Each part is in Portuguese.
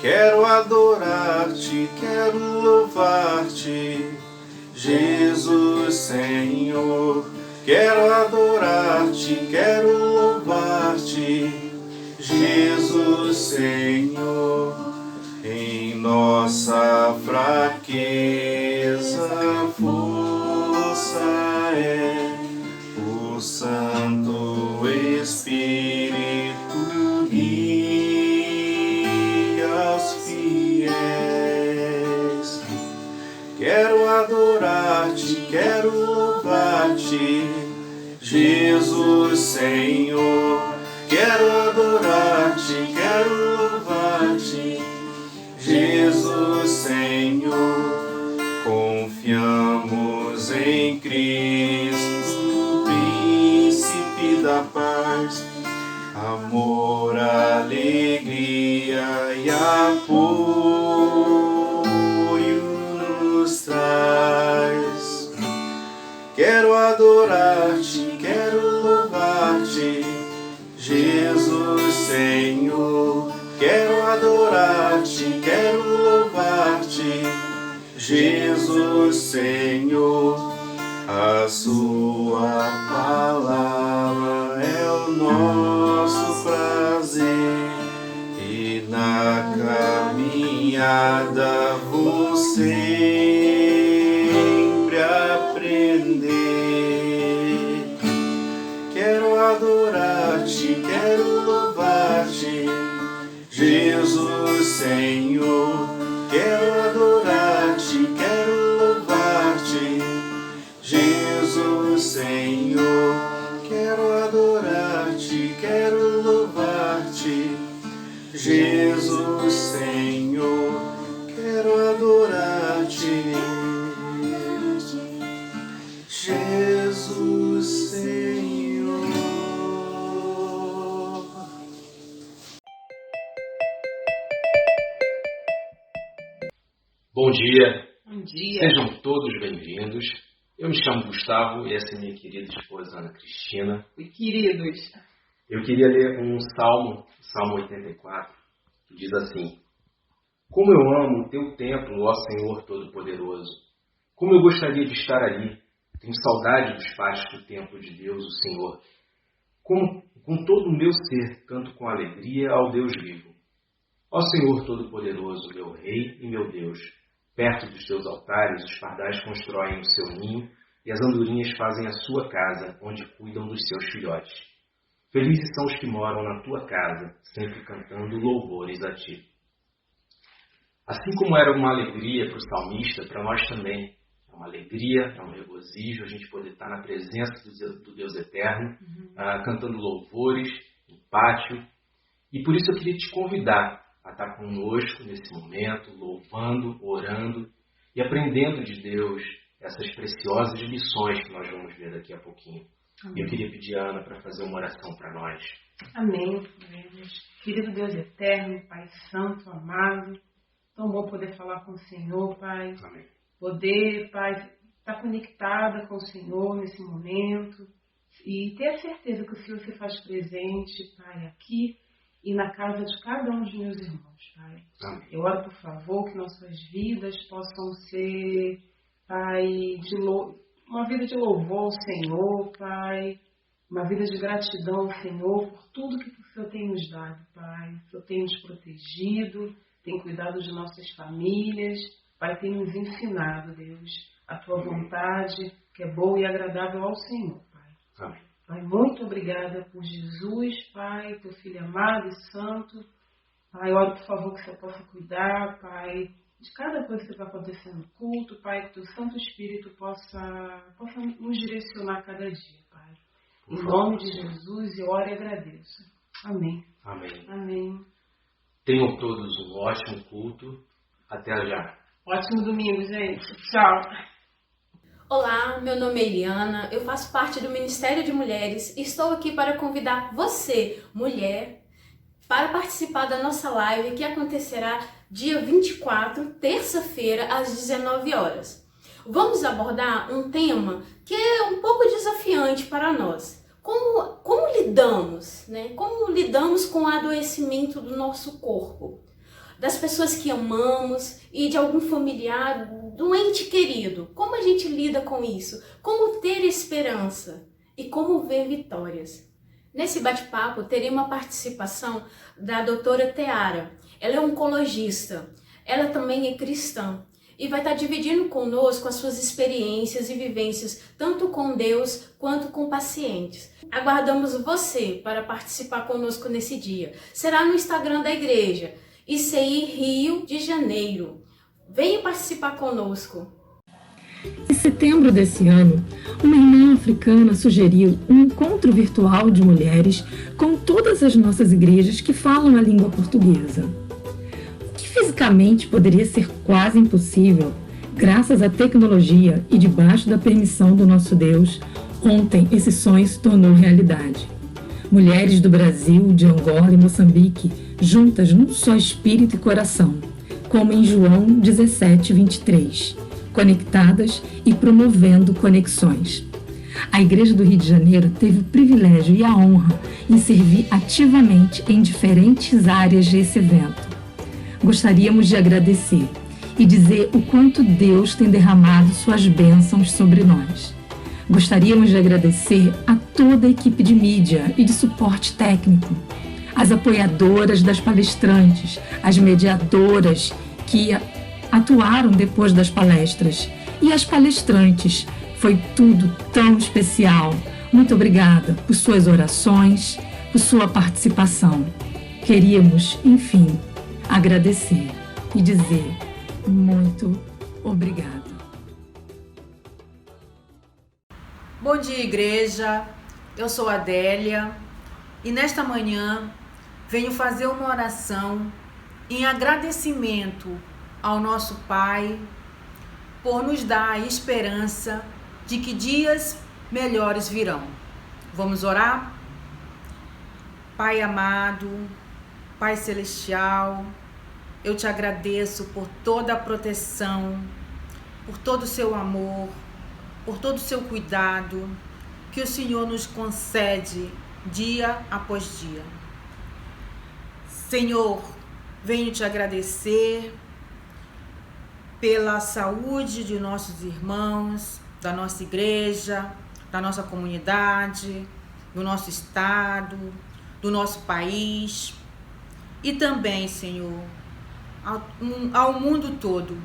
Quero adorar-te, quero louvar-te, Jesus Senhor. Quero adorar-te, quero louvar-te, Jesus Senhor. Em nossa fraqueza, força é o Santo Espírito guia aos fiéis. Quero adorar-te, quero louvar-te, Jesus Senhor. Quero adorar-te, quero louvar-te, Jesus Senhor. Confiamos em Cristo, Príncipe da paz, amor, alegria e apoio nos traz. Quero adorar-te, quero louvar-te, Jesus Senhor. Quero adorar-te, quero louvar-te, Jesus Senhor. A sua palavra é o nosso prazer, e na caminhada vou sempre aprender. Quero adorar-te, quero louvar-te, Jesus Senhor. Quero adorar-te, quero louvar-te, Jesus Senhor. Quero adorar-te, quero louvar-te, Jesus Senhor. Quero adorar-te, Jesus Senhor. Bom dia. Bom dia. Sejam todos bem-vindos. Eu me chamo Gustavo e essa é minha querida esposa Ana Cristina. Oi, queridos. Eu queria ler um salmo, Salmo 84, que diz assim: Como eu amo o teu templo, ó Senhor Todo-Poderoso. Como eu gostaria de estar ali. Tenho saudade dos pátios do templo de Deus, o Senhor. Com todo o meu ser, canto com alegria ao Deus vivo. Ó Senhor Todo-Poderoso, meu Rei e meu Deus, perto dos teus altares os pardais constroem o seu ninho e as andorinhas fazem a sua casa, onde cuidam dos seus filhotes. Felizes são os que moram na tua casa, sempre cantando louvores a ti. Assim como era uma alegria para o salmista, para nós também é uma alegria, é um regozijo a gente poder estar na presença do Deus Eterno, cantando louvores no pátio. E por isso eu queria te convidar a estar conosco nesse momento, louvando, orando e aprendendo de Deus essas preciosas lições que nós vamos ver daqui a pouquinho. Amém. E eu queria pedir a Ana para fazer uma oração para nós. Amém. Querido Deus eterno, Pai santo, amado, tão bom poder falar com o Senhor, Pai. Amém. Poder, Pai, estar conectada com o Senhor nesse momento e ter a certeza que o Senhor se faz presente, Pai, aqui e na casa de cada um dos meus irmãos, Pai. Amém. Eu oro, por favor, que nossas vidas possam ser, Pai, uma vida de louvor ao Senhor, Pai. Uma vida de gratidão ao Senhor por tudo que o Senhor tem nos dado, Pai. O Senhor tem nos protegido, tem cuidado de nossas famílias, Pai, tem nos ensinado, Deus, a Tua vontade, que é boa e agradável ao Senhor, Pai. Amém. Pai, muito obrigada por Jesus, Pai, Teu Filho amado e santo. Pai, oro, por favor, que o Senhor possa cuidar, Pai, de cada coisa que vai acontecer no culto, Pai, que o Teu Santo Espírito possa nos direcionar cada dia, Pai. Em nome de Jesus, eu oro e agradeço. Amém. Amém. Amém. Tenham todos um ótimo culto. Até já. Ótimo domingo, gente. Tchau. Olá, meu nome é Eliana, eu faço parte do Ministério de Mulheres e estou aqui para convidar você, mulher, para participar da nossa live que acontecerá dia 24, terça-feira, às 19 horas. Vamos abordar um tema que é um pouco desafiante para nós. Como lidamos, né? Como lidamos com o adoecimento do nosso corpo? das pessoas que amamos e de algum familiar, do ente querido. Como a gente lida com isso? Como ter esperança e como ver vitórias? Nesse bate-papo, terei uma participação da doutora Teara. Ela é oncologista, ela também é cristã e vai estar dividindo conosco as suas experiências e vivências, tanto com Deus quanto com pacientes. Aguardamos você para participar conosco nesse dia. Será no Instagram da igreja, ICI Rio de Janeiro. Venha participar conosco. Em setembro desse ano, uma irmã africana sugeriu um encontro virtual de mulheres com todas as nossas igrejas que falam a língua portuguesa. O que fisicamente poderia ser quase impossível, graças à tecnologia e debaixo da permissão do nosso Deus, ontem esse sonho se tornou realidade. Mulheres do Brasil, de Angola e Moçambique, juntas num só espírito e coração, como em João 17:23. Conectadas e promovendo conexões. A Igreja do Rio de Janeiro teve o privilégio e a honra em servir ativamente em diferentes áreas desse evento. Gostaríamos de agradecer e dizer o quanto Deus tem derramado suas bênçãos sobre nós. Gostaríamos de agradecer a toda a equipe de mídia e de suporte técnico, as apoiadoras das palestrantes, as mediadoras que atuaram depois das palestras e as palestrantes. Foi tudo tão especial. Muito obrigada por suas orações, por sua participação. Queríamos, enfim, agradecer e dizer muito obrigado. Bom dia, igreja. Eu sou a Adélia e nesta manhã venho fazer uma oração em agradecimento ao nosso Pai por nos dar a esperança de que dias melhores virão. Vamos orar? Pai amado, Pai celestial, eu te agradeço por toda a proteção, por todo o seu amor, por todo o seu cuidado que o Senhor nos concede dia após dia. Senhor, venho te agradecer pela saúde de nossos irmãos, da nossa igreja, da nossa comunidade, do nosso estado, do nosso país e também, Senhor, ao mundo todo,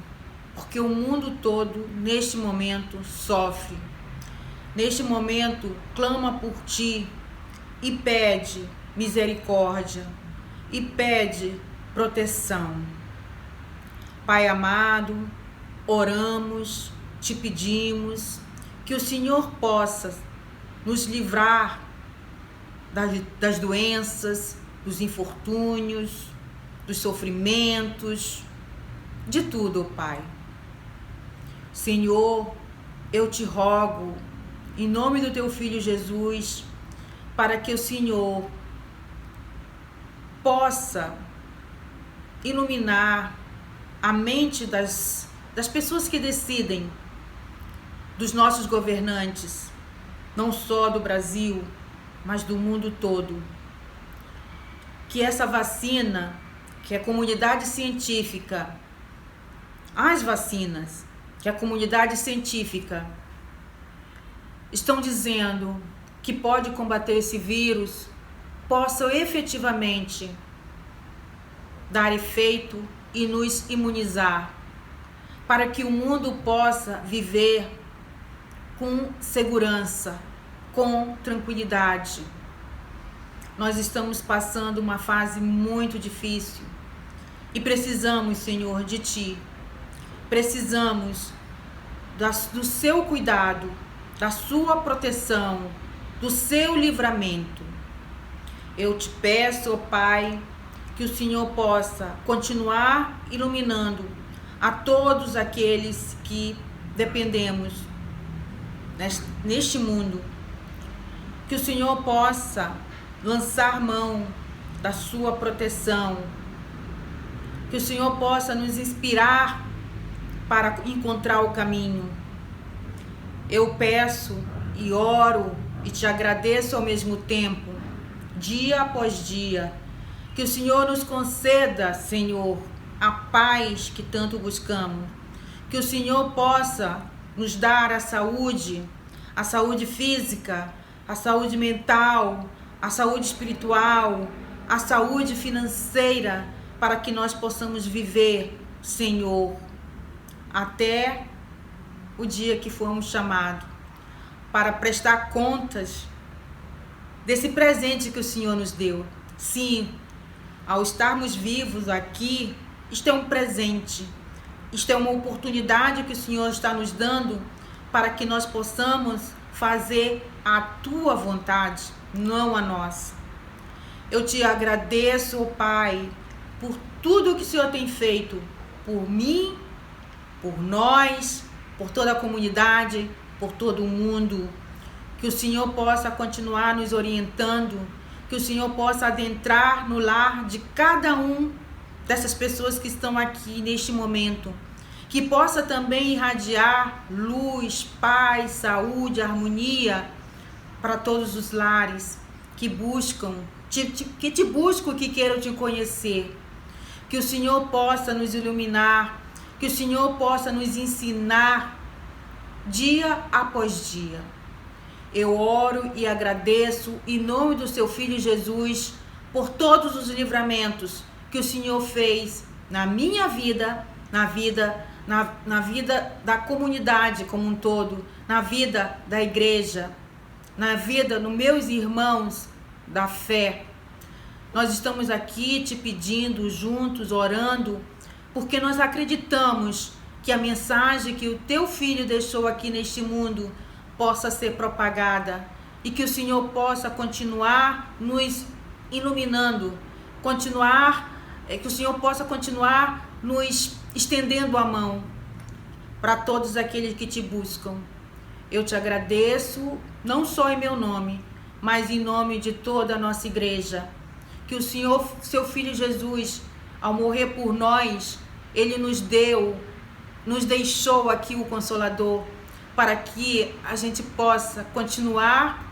porque o mundo todo neste momento sofre, neste momento clama por Ti e pede misericórdia e pede proteção. Pai amado, oramos, te pedimos que o Senhor possa nos livrar das doenças, dos infortúnios, dos sofrimentos, de tudo, Pai. Senhor, eu te rogo, em nome do Teu Filho Jesus, para que o Senhor possa iluminar a mente das pessoas que decidem, dos nossos governantes, não só do Brasil, mas do mundo todo. Que essa vacina, que a comunidade científica, as vacinas, que a comunidade científica estão dizendo que pode combater esse vírus, possam efetivamente dar efeito e nos imunizar, para que o mundo possa viver com segurança, com tranquilidade. Nós estamos passando uma fase muito difícil e precisamos, Senhor, de Ti. Precisamos do Seu cuidado, da Sua proteção, do Seu livramento. Eu te peço, ó Pai, que o Senhor possa continuar iluminando a todos aqueles que dependemos neste mundo. Que o Senhor possa lançar mão da sua proteção. Que o Senhor possa nos inspirar para encontrar o caminho. Eu peço e oro e te agradeço ao mesmo tempo, dia após dia, que o Senhor nos conceda, Senhor, a paz que tanto buscamos. Que o Senhor possa nos dar a saúde física, a saúde mental, a saúde espiritual, a saúde financeira, para que nós possamos viver, Senhor, até o dia que formos chamados, para prestar contas desse presente que o Senhor nos deu. Sim, ao estarmos vivos aqui, isto é um presente, isto é uma oportunidade que o Senhor está nos dando para que nós possamos fazer a Tua vontade, não a nossa. Eu te agradeço, Pai, por tudo que o Senhor tem feito por mim, por nós, por toda a comunidade, por todo o mundo. Que o Senhor possa continuar nos orientando, que o Senhor possa adentrar no lar de cada um dessas pessoas que estão aqui neste momento, que possa também irradiar luz, paz, saúde, harmonia para todos os lares que buscam, que te buscam, que queiram te conhecer. Que o Senhor possa nos iluminar, que o Senhor possa nos ensinar dia após dia. Eu oro e agradeço em nome do seu Filho Jesus por todos os livramentos que o Senhor fez na minha vida, na vida da comunidade como um todo, na vida da igreja, na vida dos meus irmãos da fé. Nós estamos aqui te pedindo juntos, orando, porque nós acreditamos que a mensagem que o teu Filho deixou aqui neste mundo possa ser propagada e que o Senhor possa continuar nos iluminando, que o Senhor possa continuar nos estendendo a mão para todos aqueles que te buscam. Eu te agradeço, não só em meu nome, mas em nome de toda a nossa igreja. Que o Senhor, seu Filho Jesus, ao morrer por nós, Ele nos deixou aqui o Consolador, para que a gente possa continuar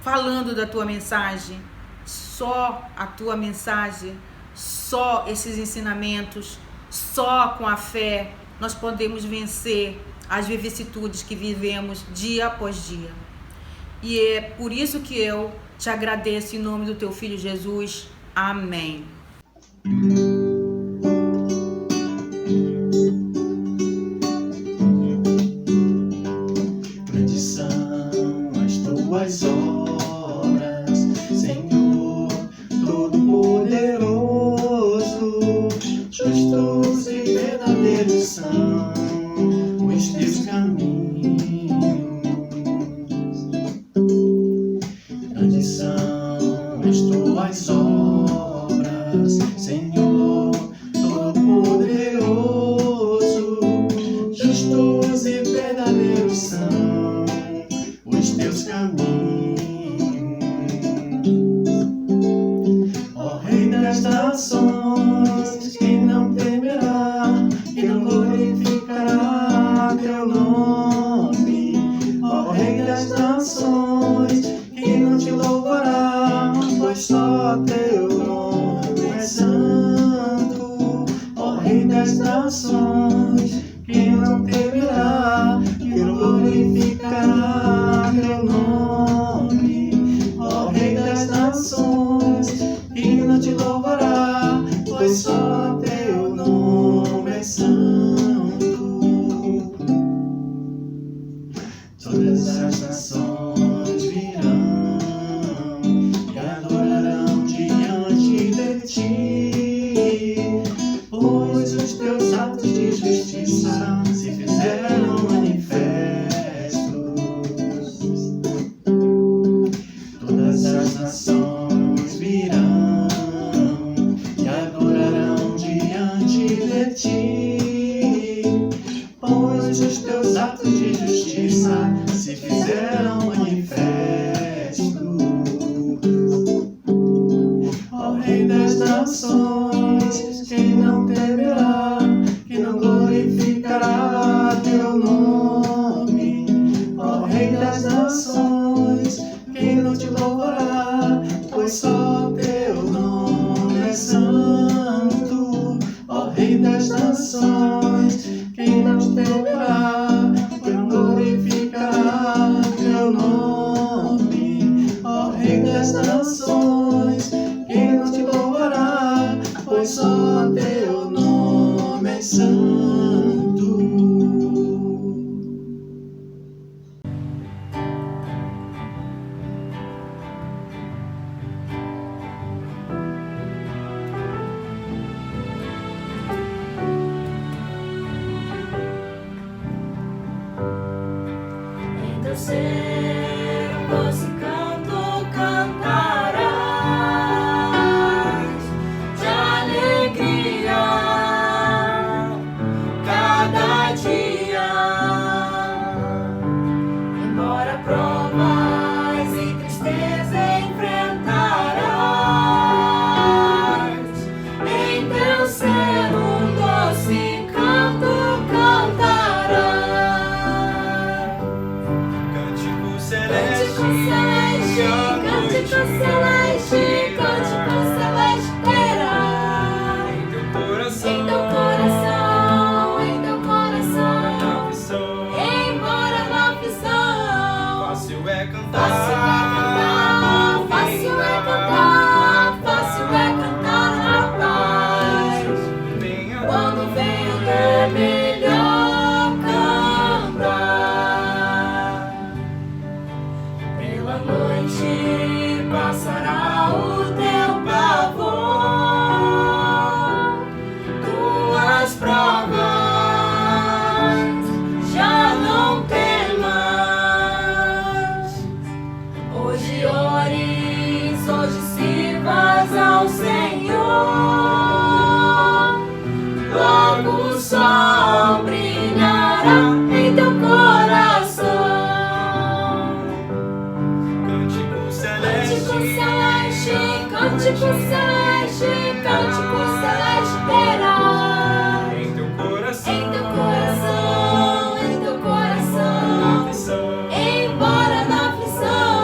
falando da tua mensagem. Só a tua mensagem, só esses ensinamentos, só com a fé nós podemos vencer as vicissitudes que vivemos dia após dia. E é por isso que eu te agradeço em nome do teu Filho Jesus. Amém. Tuas obras, Senhor Todo-Poderoso, justos e verdadeiros são os teus caminhos. Grandes são as tuas obras, Senhor Todo-Poderoso, justos e verdadeiros são os teus caminhos. Ó Rei das nações, que não temerá, que não glorificará teu nome. Ó Rei das nações, que não te louvará, pois só teu nome é santo. Ó Rei das nações, que não temerá, que não glorificará teu nome. Ó Rei das nações, que não te louvará, pois só teu nome é santo. Todas as nações virão e adorarão diante de ti, pois os teus atos de justiça se fizeram manifestos. Todas as nações virão e adorarão diante de ti, pois os teus atos de justiça se fizeram doce canto cantarás de alegria cada dia. Embora provas e tristeza enfrentarás, em teu ser um doce canto cantarás. Cântico Cântico celeste, cântico celeste, cântico celeste terá em teu coração, em teu coração, em teu coração. aflição. Embora na aflição, Fácil é cantar, fácil é cantar, fácil é cantar, fácil é cantar na paz. venha Quando vem é melhor cantar. Pela noite passará o teu pavor, tuas provas já não temas. Hoje ores, hoje sirvas ao Senhor. Logo o sol brilhará em teu coração. cântico celeste, Cântico celeste, cântico celeste terá em teu coração, em teu coração, em teu coração. aflição. Embora na aflição,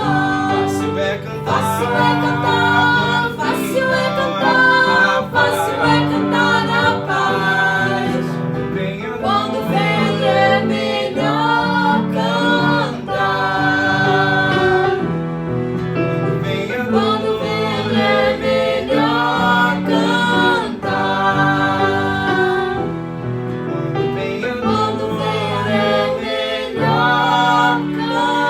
Fácil é cantar, fácil é cantar, fácil é cantar, fácil é cantar na paz. venha Quando vem é melhor cantar. venha Quando vem é melhor cantar. venha Quando vem é melhor cantar.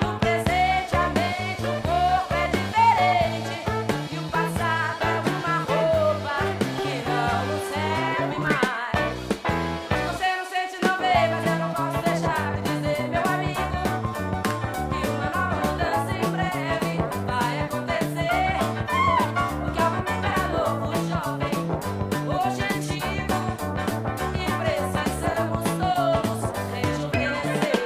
No presente a mente, o corpo é diferente. E o passado é uma roupa que não nos serve mais. Você não sente, não vê, mas eu não posso deixar de dizer, meu amigo, que uma nova mudança em breve vai acontecer. Porque ao momento era novo, jovem, hoje é antigo, e precisamos todos rejuvenescer.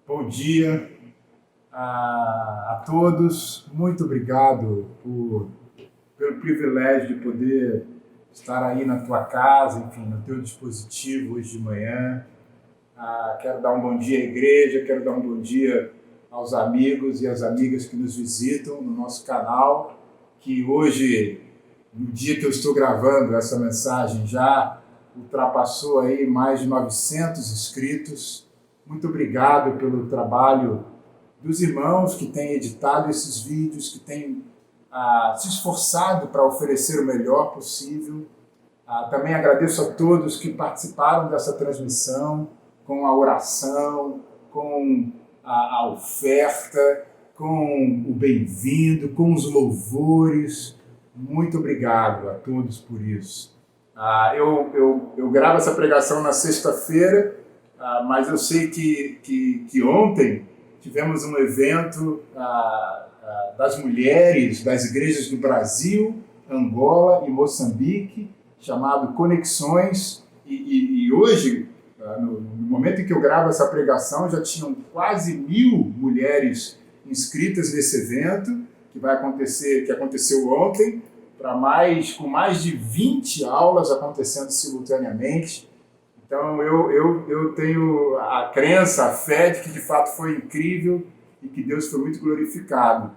Bom dia a todos. Muito obrigado pelo privilégio de poder estar aí na tua casa, enfim, no teu dispositivo hoje de manhã. Quero dar um bom dia à igreja, quero dar um bom dia aos amigos e às amigas que nos visitam no nosso canal, que hoje, no dia que eu estou gravando essa mensagem, já ultrapassou aí mais de 900 inscritos. Muito obrigado pelo trabalho dos irmãos que têm editado esses vídeos, que têm se esforçado para oferecer o melhor possível. Também agradeço a todos que participaram dessa transmissão com a oração, com a oferta, com o bem-vindo, com os louvores. Muito obrigado a todos por isso. Eu gravo essa pregação na sexta-feira, mas eu sei que ontem tivemos um evento das mulheres das igrejas do Brasil, Angola e Moçambique, chamado Conexões, e hoje, no momento em que eu gravo essa pregação, já tinham quase 1000 mulheres inscritas nesse evento, que aconteceu ontem, com mais de 20 aulas acontecendo simultaneamente. Então eu tenho a crença, a fé de que de fato foi incrível e que Deus foi muito glorificado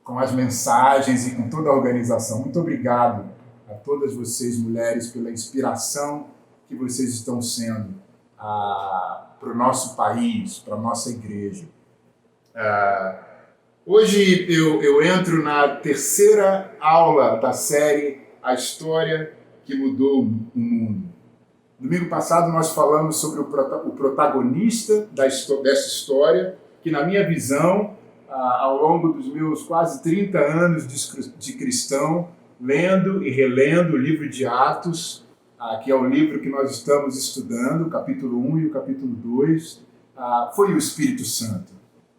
com as mensagens e com toda a organização. Muito obrigado a todas vocês, mulheres, pela inspiração que vocês estão sendo o nosso país, para a nossa igreja. Hoje eu entro na terceira aula da série A História que Mudou o Mundo. Domingo passado nós falamos sobre o protagonista dessa história, que na minha visão, ao longo dos meus quase 30 anos de cristão, lendo e relendo o livro de Atos, que é o livro que nós estamos estudando, o capítulo 1 e o capítulo 2, foi o Espírito Santo.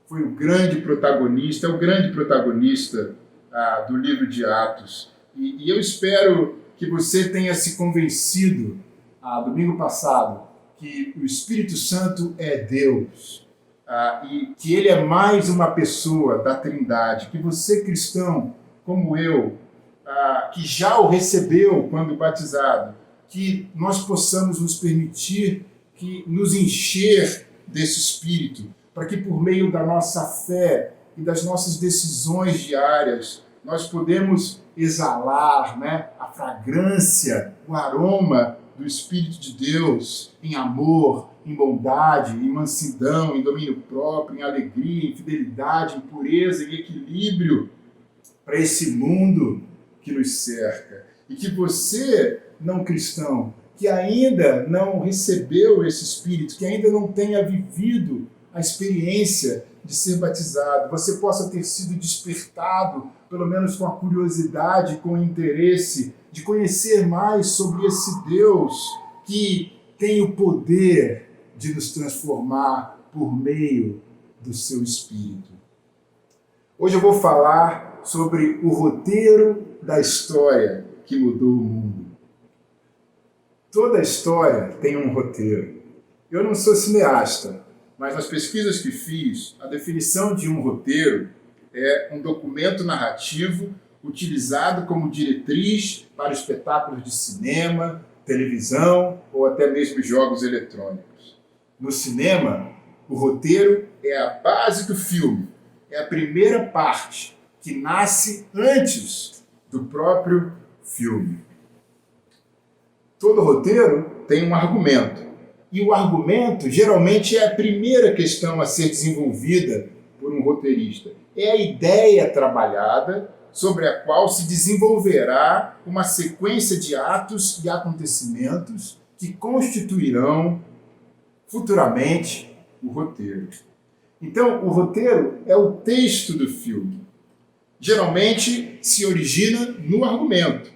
Foi o grande protagonista, é o grande protagonista do livro de Atos. E eu espero que você tenha se convencido, domingo passado, que o Espírito Santo é Deus, e que ele é mais uma pessoa da Trindade, que você, cristão, como eu, que já o recebeu quando batizado, que nós possamos nos permitir nos encher desse Espírito, para que por meio da nossa fé e das nossas decisões diárias, nós podemos exalar, né, a fragrância, o aroma do Espírito de Deus em amor, em bondade, em mansidão, em domínio próprio, em alegria, em fidelidade, em pureza, em equilíbrio para esse mundo que nos cerca. E que você, não cristão, que ainda não recebeu esse Espírito, que ainda não tenha vivido a experiência de ser batizado, você possa ter sido despertado, pelo menos com a curiosidade, com o interesse de conhecer mais sobre esse Deus que tem o poder de nos transformar por meio do seu Espírito. Hoje eu vou falar sobre o roteiro da história que mudou o mundo. Toda história tem um roteiro. Eu não sou cineasta, mas nas pesquisas que fiz, a definição de um roteiro é um documento narrativo utilizado como diretriz para espetáculos de cinema, televisão ou até mesmo jogos eletrônicos. No cinema, o roteiro é a base do filme, é a primeira parte que nasce antes do próprio filme. Todo roteiro tem um argumento. E o argumento, geralmente, é a primeira questão a ser desenvolvida por um roteirista. É a ideia trabalhada sobre a qual se desenvolverá uma sequência de atos e acontecimentos que constituirão futuramente o roteiro. Então, o roteiro é o texto do filme. Geralmente se origina no argumento,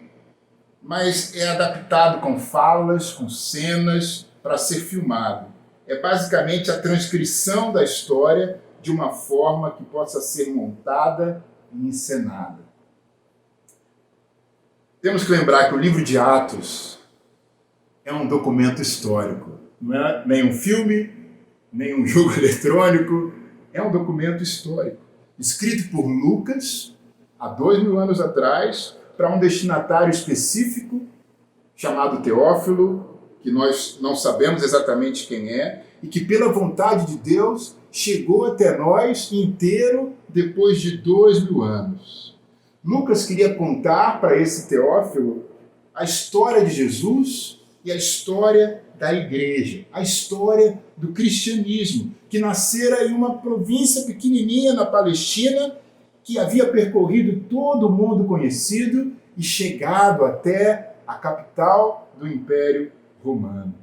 mas é adaptado com falas, com cenas, para ser filmado. É basicamente a transcrição da história de uma forma que possa ser montada e encenada. Temos que lembrar que o livro de Atos é um documento histórico. Não é nem um filme, nem um jogo eletrônico, é um documento histórico. Escrito por Lucas, há 2000 anos atrás, para um destinatário específico, chamado Teófilo, que nós não sabemos exatamente quem é, e que pela vontade de Deus chegou até nós inteiro depois de 2000 anos. Lucas queria contar para esse Teófilo a história de Jesus e a história da igreja, a história do cristianismo, que nascera em uma província pequenininha na Palestina, que havia percorrido todo o mundo conhecido e chegado até a capital do Império Romano.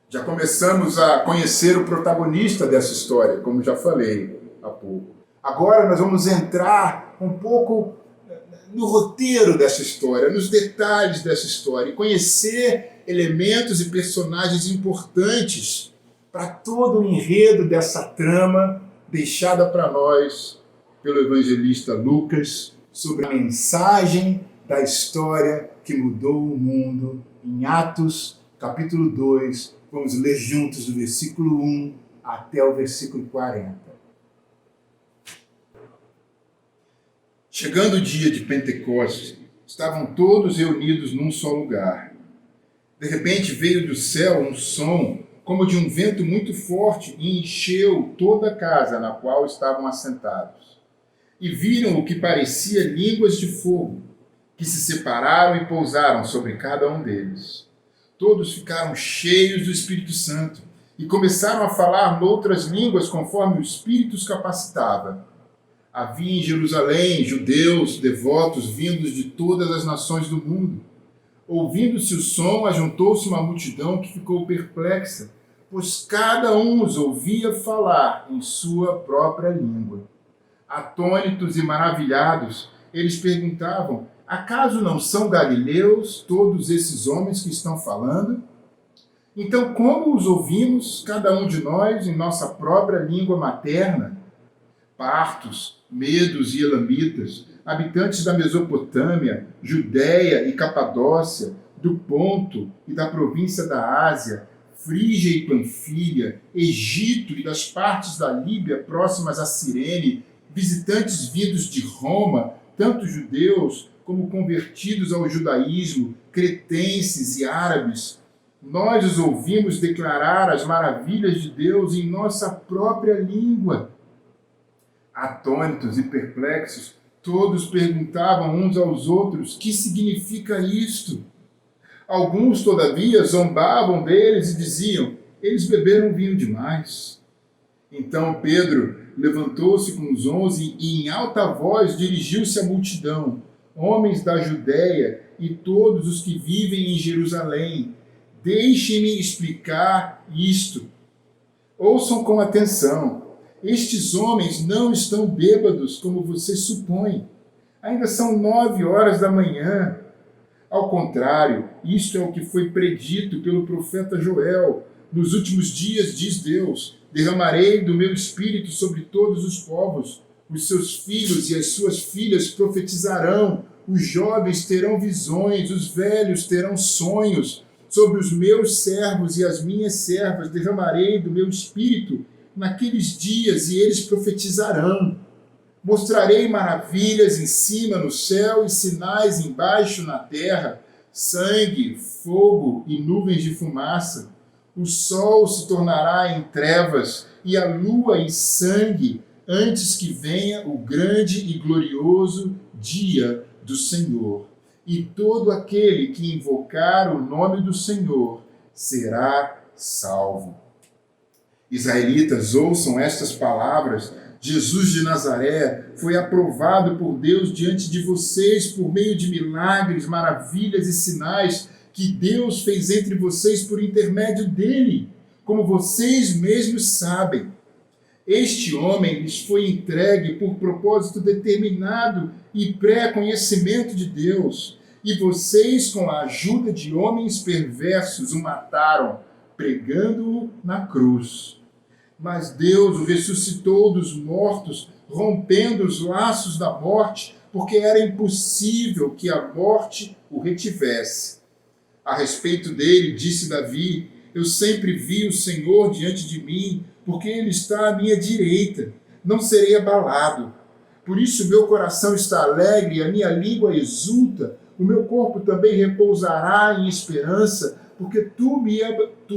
Já começamos a conhecer o protagonista dessa história, como já falei há pouco. Agora nós vamos entrar um pouco no roteiro dessa história, nos detalhes dessa história, e conhecer elementos e personagens importantes para todo o enredo dessa trama deixada para nós pelo evangelista Lucas sobre a mensagem da história que mudou o mundo em Atos, capítulo 2. Vamos ler juntos do versículo 1 até o versículo 40. Chegando o dia de Pentecostes, estavam todos reunidos num só lugar. De repente veio do céu um som como de um vento muito forte e encheu toda a casa na qual estavam assentados. E viram o que parecia línguas de fogo, que se separaram e pousaram sobre cada um deles. Todos ficaram cheios do Espírito Santo e começaram a falar noutras línguas conforme o Espírito os capacitava. Havia em Jerusalém judeus devotos vindos de todas as nações do mundo. Ouvindo-se o som, ajuntou-se uma multidão que ficou perplexa, pois cada um os ouvia falar em sua própria língua. Atônitos e maravilhados, eles perguntavam: acaso não são galileus todos esses homens que estão falando? Então, como os ouvimos, cada um de nós, em nossa própria língua materna? Partos, medos e elamitas, habitantes da Mesopotâmia, Judéia e Capadócia, do Ponto e da província da Ásia, Frígia e Panfilha, Egito e das partes da Líbia próximas a Cirene, visitantes vindos de Roma, tanto judeus como convertidos ao judaísmo, cretenses e árabes, nós os ouvimos declarar as maravilhas de Deus em nossa própria língua. Atônitos e perplexos, todos perguntavam uns aos outros: que significa isto? Alguns, todavia, zombavam deles e diziam: eles beberam vinho demais. Então Pedro levantou-se com os 11 e em alta voz dirigiu-se à multidão: homens da Judéia e todos os que vivem em Jerusalém, deixem-me explicar isto. Ouçam com atenção. Estes homens não estão bêbados como vocês supõem. Ainda são 9 horas da manhã. Ao contrário, isto é o que foi predito pelo profeta Joel. Nos últimos dias, diz Deus, derramarei do meu espírito sobre todos os povos. Os seus filhos e as suas filhas profetizarão. Os jovens terão visões, os velhos terão sonhos. Sobre os meus servos e as minhas servas derramarei do meu espírito naqueles dias, e eles profetizarão. Mostrarei maravilhas em cima no céu e sinais embaixo na terra, sangue, fogo e nuvens de fumaça. O sol se tornará em trevas e a lua em sangue, antes que venha o grande e glorioso dia do Senhor. E todo aquele que invocar o nome do Senhor será salvo. Israelitas, ouçam estas palavras. Jesus de Nazaré foi aprovado por Deus diante de vocês por meio de milagres, maravilhas e sinais que Deus fez entre vocês por intermédio dele, como vocês mesmos sabem. Este homem lhes foi entregue por propósito determinado e pré-conhecimento de Deus, e vocês, com a ajuda de homens perversos, o mataram, pregando-o na cruz. Mas Deus o ressuscitou dos mortos, rompendo os laços da morte, porque era impossível que a morte o retivesse. A respeito dele, disse Davi: eu sempre vi o Senhor diante de mim, porque ele está à minha direita, não serei abalado. Por isso meu coração está alegre e a minha língua exulta, o meu corpo também repousará em esperança, porque tu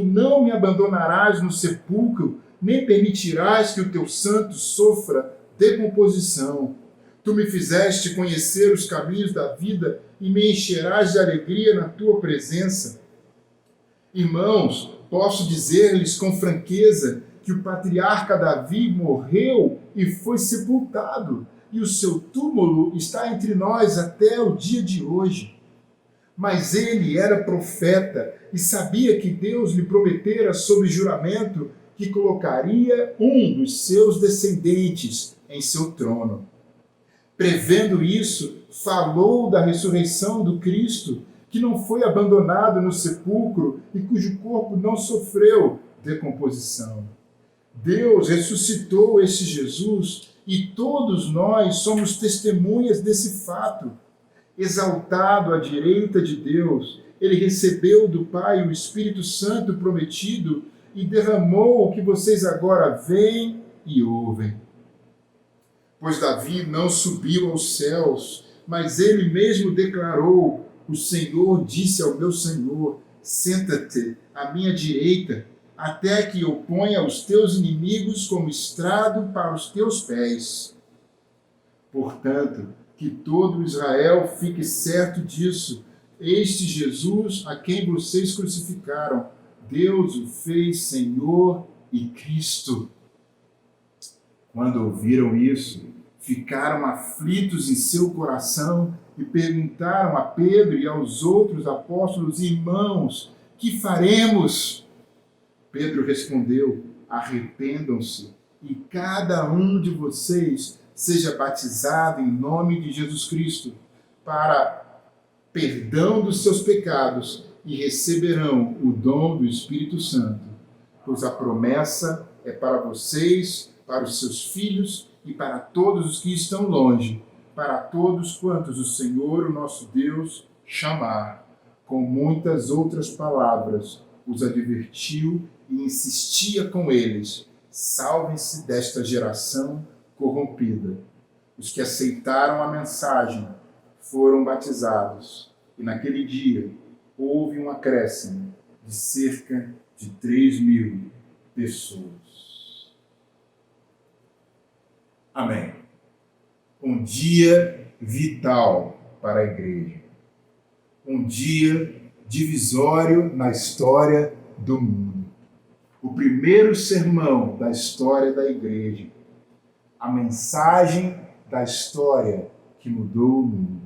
não me abandonarás no sepulcro, nem permitirás que o teu santo sofra decomposição. Tu me fizeste conhecer os caminhos da vida e me encherás de alegria na tua presença. Irmãos, posso dizer-lhes com franqueza que o patriarca Davi morreu e foi sepultado, e o seu túmulo está entre nós até o dia de hoje. Mas ele era profeta e sabia que Deus lhe prometera sob juramento que colocaria um dos seus descendentes em seu trono. Prevendo isso, falou da ressurreição do Cristo, que não foi abandonado no sepulcro e cujo corpo não sofreu decomposição. Deus ressuscitou este Jesus e todos nós somos testemunhas desse fato. Exaltado à direita de Deus, ele recebeu do Pai o Espírito Santo prometido e derramou o que vocês agora veem e ouvem. Pois Davi não subiu aos céus, mas ele mesmo declarou: o Senhor disse ao meu Senhor: senta-te à minha direita, até que eu ponha os teus inimigos como estrado para os teus pés. Portanto, que todo Israel fique certo disso: este Jesus, a quem vocês crucificaram, Deus o fez Senhor e Cristo. Quando ouviram isso, ficaram aflitos em seu coração e perguntaram a Pedro e aos outros apóstolos: irmãos, que faremos? Pedro respondeu: arrependam-se e cada um de vocês seja batizado em nome de Jesus Cristo para perdão dos seus pecados e receberão o dom do Espírito Santo, pois a promessa é para vocês, para os seus filhos e para todos os que estão longe, para todos quantos o Senhor, o nosso Deus, chamar. Com muitas outras palavras os advertiu e insistia com eles: salvem-se desta geração corrompida. Os que aceitaram a mensagem foram batizados, e naquele dia houve um acréscimo de cerca de 3.000 pessoas. Amém. Um dia vital para a igreja. Um dia divisório na história do mundo. O primeiro sermão da história da igreja. A mensagem da história que mudou o mundo.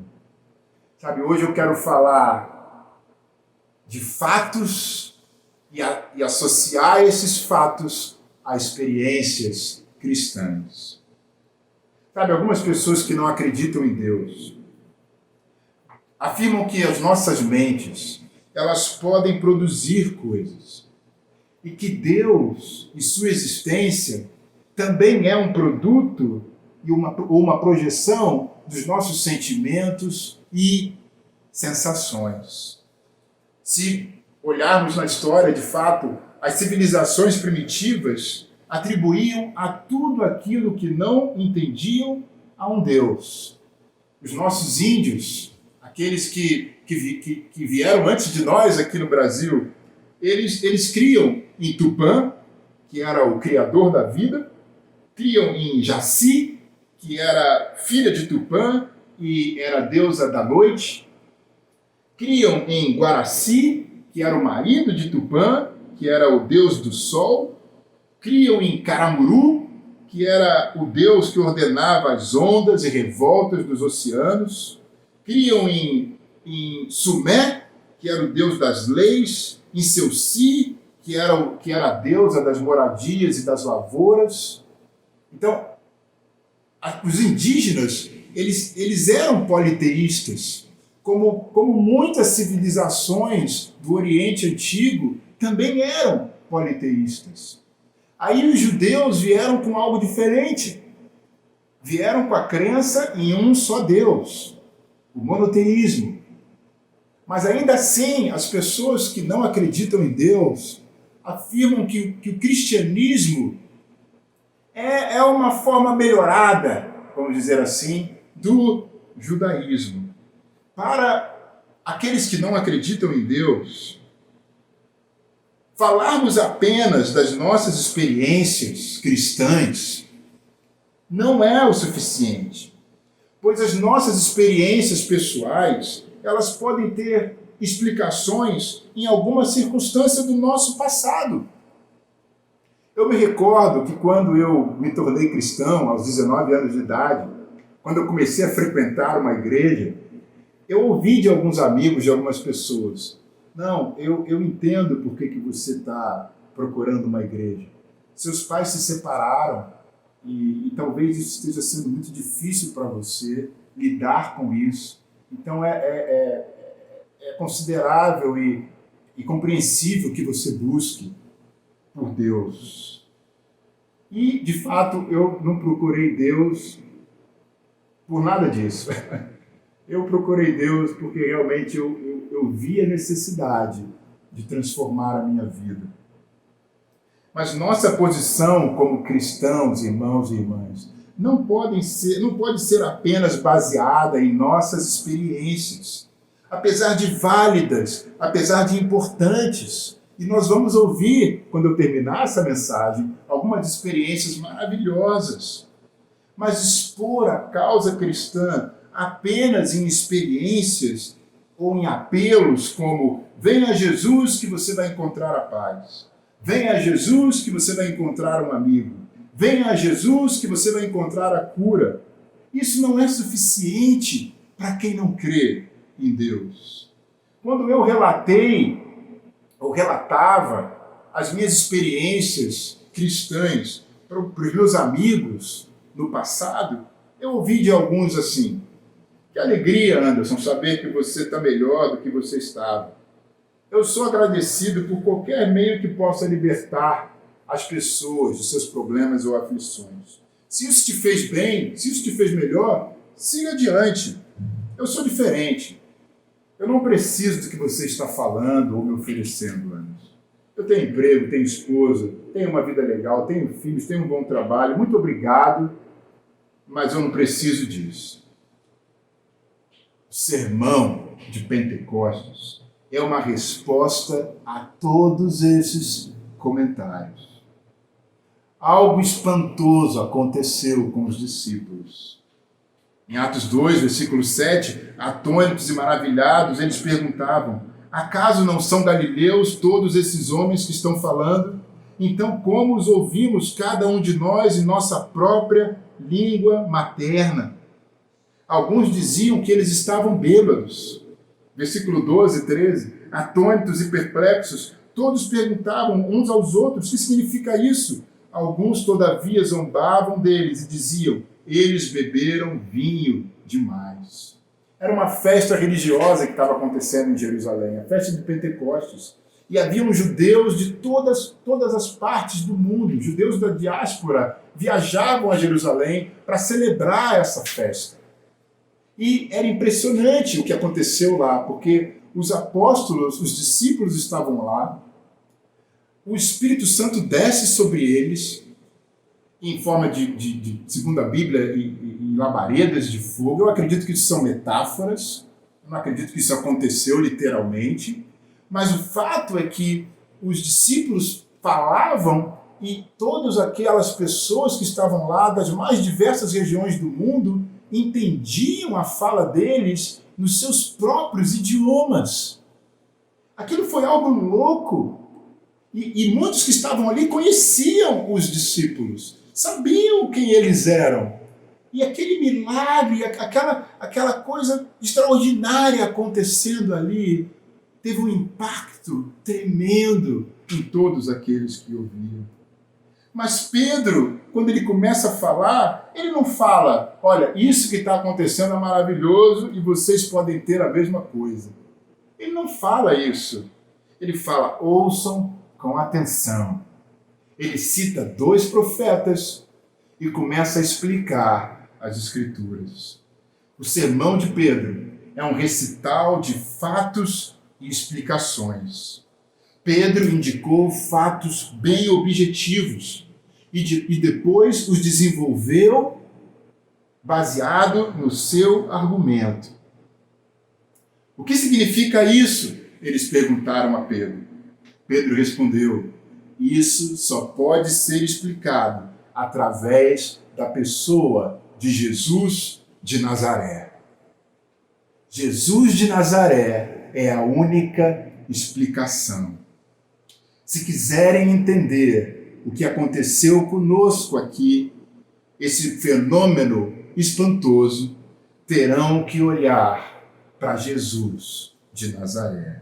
Sabe, hoje eu quero falar de fatos e associar esses fatos a experiências cristãs. Sabe, algumas pessoas que não acreditam em Deus afirmam que as nossas mentes, elas podem produzir coisas e que Deus e sua existência também é um produto e uma projeção dos nossos sentimentos e sensações. Se olharmos na história, de fato, as civilizações primitivas atribuíam a tudo aquilo que não entendiam a um Deus. Os nossos índios, aqueles que vieram antes de nós aqui no Brasil, eles criam em Tupã, que era o criador da vida, criam em Jaci, que era filha de Tupã e era a deusa da noite, criam em Guaraci, que era o marido de Tupã, que era o deus do sol, criam em Caramuru, que era o deus que ordenava as ondas e revoltas dos oceanos, criam em Sumé, que era o deus das leis, em Seuci, que era a deusa das moradias e das lavouras. Então, os indígenas, eles eram politeístas, como muitas civilizações do Oriente Antigo também eram politeístas. Aí os judeus vieram com algo diferente. Vieram com a crença em um só Deus, o monoteísmo. Mas ainda assim, as pessoas que não acreditam em Deus afirmam que o cristianismo é uma forma melhorada, vamos dizer assim, do judaísmo. Para aqueles que não acreditam em Deus, falarmos apenas das nossas experiências cristãs não é o suficiente, pois as nossas experiências pessoais, elas podem ter explicações em alguma circunstância do nosso passado. Eu me recordo que quando eu me tornei cristão, aos 19 anos de idade, quando eu comecei a frequentar uma igreja, eu ouvi de alguns amigos, de algumas pessoas: não, eu entendo por que você está procurando uma igreja. Seus pais se separaram e talvez isso esteja sendo muito difícil para você lidar com isso. Então é considerável e compreensível que você busque por Deus. E, de fato, eu não procurei Deus por nada disso. Eu procurei Deus porque realmente eu vi a necessidade de transformar a minha vida. Mas nossa posição como cristãos, irmãos e irmãs, não pode ser apenas baseada em nossas experiências, apesar de válidas, apesar de importantes. E nós vamos ouvir, quando eu terminar essa mensagem, algumas experiências maravilhosas. Mas expor a causa cristã apenas em experiências ou em apelos como venha a Jesus que você vai encontrar a paz. Venha a Jesus que você vai encontrar um amigo. Venha a Jesus que você vai encontrar a cura. Isso não é suficiente para quem não crê em Deus. Quando eu relatava as minhas experiências cristãs para os meus amigos no passado, eu ouvi de alguns assim: que alegria, Anderson, saber que você está melhor do que você estava. Eu sou agradecido por qualquer meio que possa libertar as pessoas de seus problemas ou aflições. Se isso te fez bem, se isso te fez melhor, siga adiante. Eu sou diferente. Eu não preciso do que você está falando ou me oferecendo, Anderson. Eu tenho emprego, tenho esposa, tenho uma vida legal, tenho filhos, tenho um bom trabalho. Muito obrigado, mas eu não preciso disso. O sermão de Pentecostes é uma resposta a todos esses comentários. Algo espantoso aconteceu com os discípulos. Em Atos 2, versículo 7, atônitos e maravilhados, eles perguntavam: acaso não são galileus todos esses homens que estão falando? Então como os ouvimos cada um de nós em nossa própria língua materna? Alguns diziam que eles estavam bêbados. Versículo 12 e 13, atônitos e perplexos, todos perguntavam uns aos outros: o que significa isso? Alguns, todavia, zombavam deles e diziam: eles beberam vinho demais. Era uma festa religiosa que estava acontecendo em Jerusalém, a festa de Pentecostes. E haviam judeus de todas as partes do mundo, judeus da diáspora, viajavam a Jerusalém para celebrar essa festa. E era impressionante o que aconteceu lá, porque os apóstolos, os discípulos estavam lá, o Espírito Santo desce sobre eles, em forma de segundo a Bíblia, em labaredas de fogo. Eu acredito que isso são metáforas, eu não acredito que isso aconteceu literalmente, mas o fato é que os discípulos falavam e todas aquelas pessoas que estavam lá, das mais diversas regiões do mundo, entendiam a fala deles nos seus próprios idiomas. Aquilo foi algo louco. E muitos que estavam ali conheciam os discípulos, sabiam quem eles eram. E aquele milagre, aquela coisa extraordinária acontecendo ali, teve um impacto tremendo em todos aqueles que ouviram. Mas Pedro, quando ele começa a falar, ele não fala: olha, isso que está acontecendo é maravilhoso e vocês podem ter a mesma coisa. Ele não fala isso. Ele fala: ouçam com atenção. Ele cita 2 profetas e começa a explicar as Escrituras. O sermão de Pedro é um recital de fatos e explicações. Pedro indicou fatos bem objetivos e depois os desenvolveu baseado no seu argumento. O que significa isso? Eles perguntaram a Pedro. Pedro respondeu: isso só pode ser explicado através da pessoa de Jesus de Nazaré. Jesus de Nazaré é a única explicação. Se quiserem entender o que aconteceu conosco aqui, esse fenômeno espantoso, terão que olhar para Jesus de Nazaré.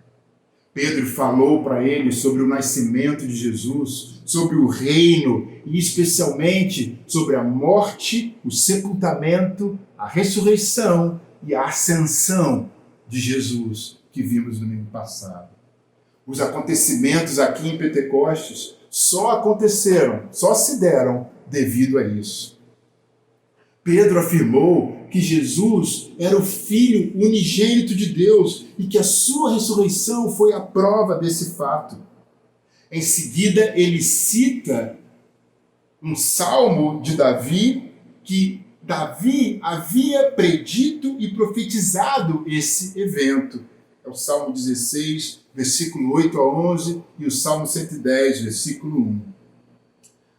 Pedro falou para eles sobre o nascimento de Jesus, sobre o reino e especialmente sobre a morte, o sepultamento, a ressurreição e a ascensão de Jesus que vimos no domingo passado. Os acontecimentos aqui em Pentecostes só aconteceram, só se deram devido a isso. Pedro afirmou que Jesus era o Filho unigênito de Deus e que a sua ressurreição foi a prova desse fato. Em seguida, ele cita um salmo de Davi, que Davi havia predito e profetizado esse evento. É o Salmo 16, versículo 8 a 11, e o Salmo 110, versículo 1.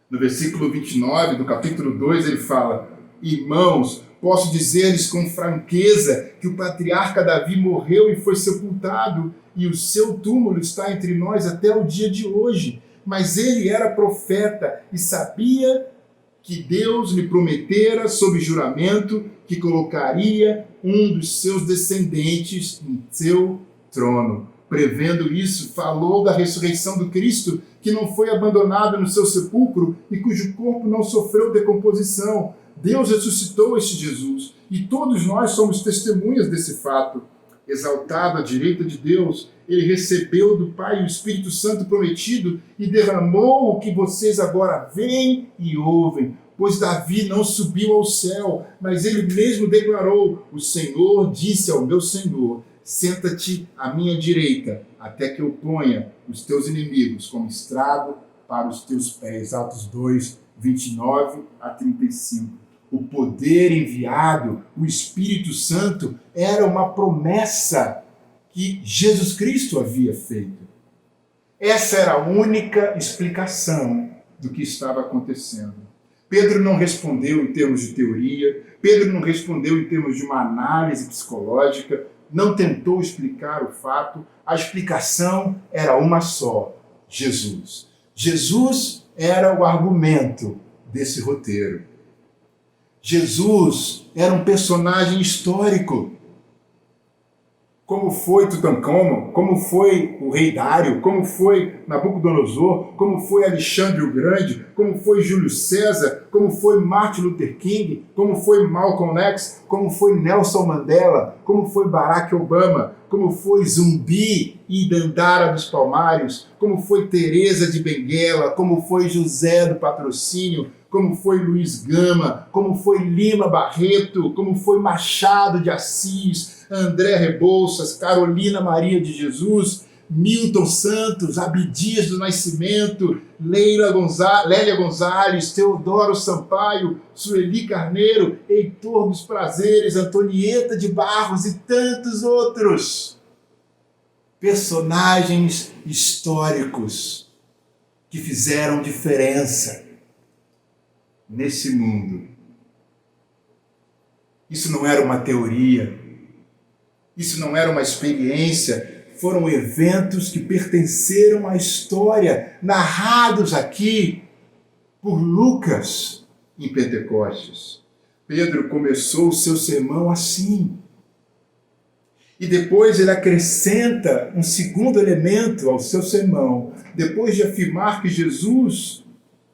No versículo 29 do capítulo 2, ele fala: irmãos, Posso dizer-lhes com franqueza que o patriarca Davi morreu e foi sepultado, e o seu túmulo está entre nós até o dia de hoje. Mas ele era profeta e sabia que Deus lhe prometera, sob juramento, que colocaria um dos seus descendentes em seu trono. Prevendo isso, falou da ressurreição do Cristo, que não foi abandonado no seu sepulcro e cujo corpo não sofreu decomposição. Deus ressuscitou este Jesus, e todos nós somos testemunhas desse fato. Exaltado à direita de Deus, ele recebeu do Pai o Espírito Santo prometido e derramou o que vocês agora veem e ouvem. Pois Davi não subiu ao céu, mas ele mesmo declarou: o Senhor disse ao meu Senhor: senta-te à minha direita, até que eu ponha os teus inimigos como estrado para os teus pés. Atos 2, 29 a 35. O poder enviado, o Espírito Santo, era uma promessa que Jesus Cristo havia feito. Essa era a única explicação do que estava acontecendo. Pedro não respondeu em termos de teoria, Pedro não respondeu em termos de uma análise psicológica, não tentou explicar o fato. A explicação era uma só: Jesus. Jesus era o argumento desse roteiro. Jesus era um personagem histórico. Como foi Tutancâmon, como foi o rei Dário, como foi Nabucodonosor, como foi Alexandre o Grande, como foi Júlio César, como foi Martin Luther King, como foi Malcolm X, como foi Nelson Mandela, como foi Barack Obama, como foi Zumbi e Dandara dos Palmares, como foi Teresa de Benguela, como foi José do Patrocínio, como foi Luiz Gama, como foi Lima Barreto, como foi Machado de Assis, André Rebouças, Carolina Maria de Jesus, Milton Santos, Abdias do Nascimento, Lélia Gonzalez, Teodoro Sampaio, Sueli Carneiro, Heitor dos Prazeres, Antonieta de Barros e tantos outros. Personagens históricos que fizeram diferença nesse mundo. Isso não era uma teoria, isso não era uma experiência, foram eventos que pertenceram à história, narrados aqui por Lucas em Pentecostes. Pedro começou o seu sermão assim. E depois ele acrescenta um segundo elemento ao seu sermão. Depois de afirmar que Jesus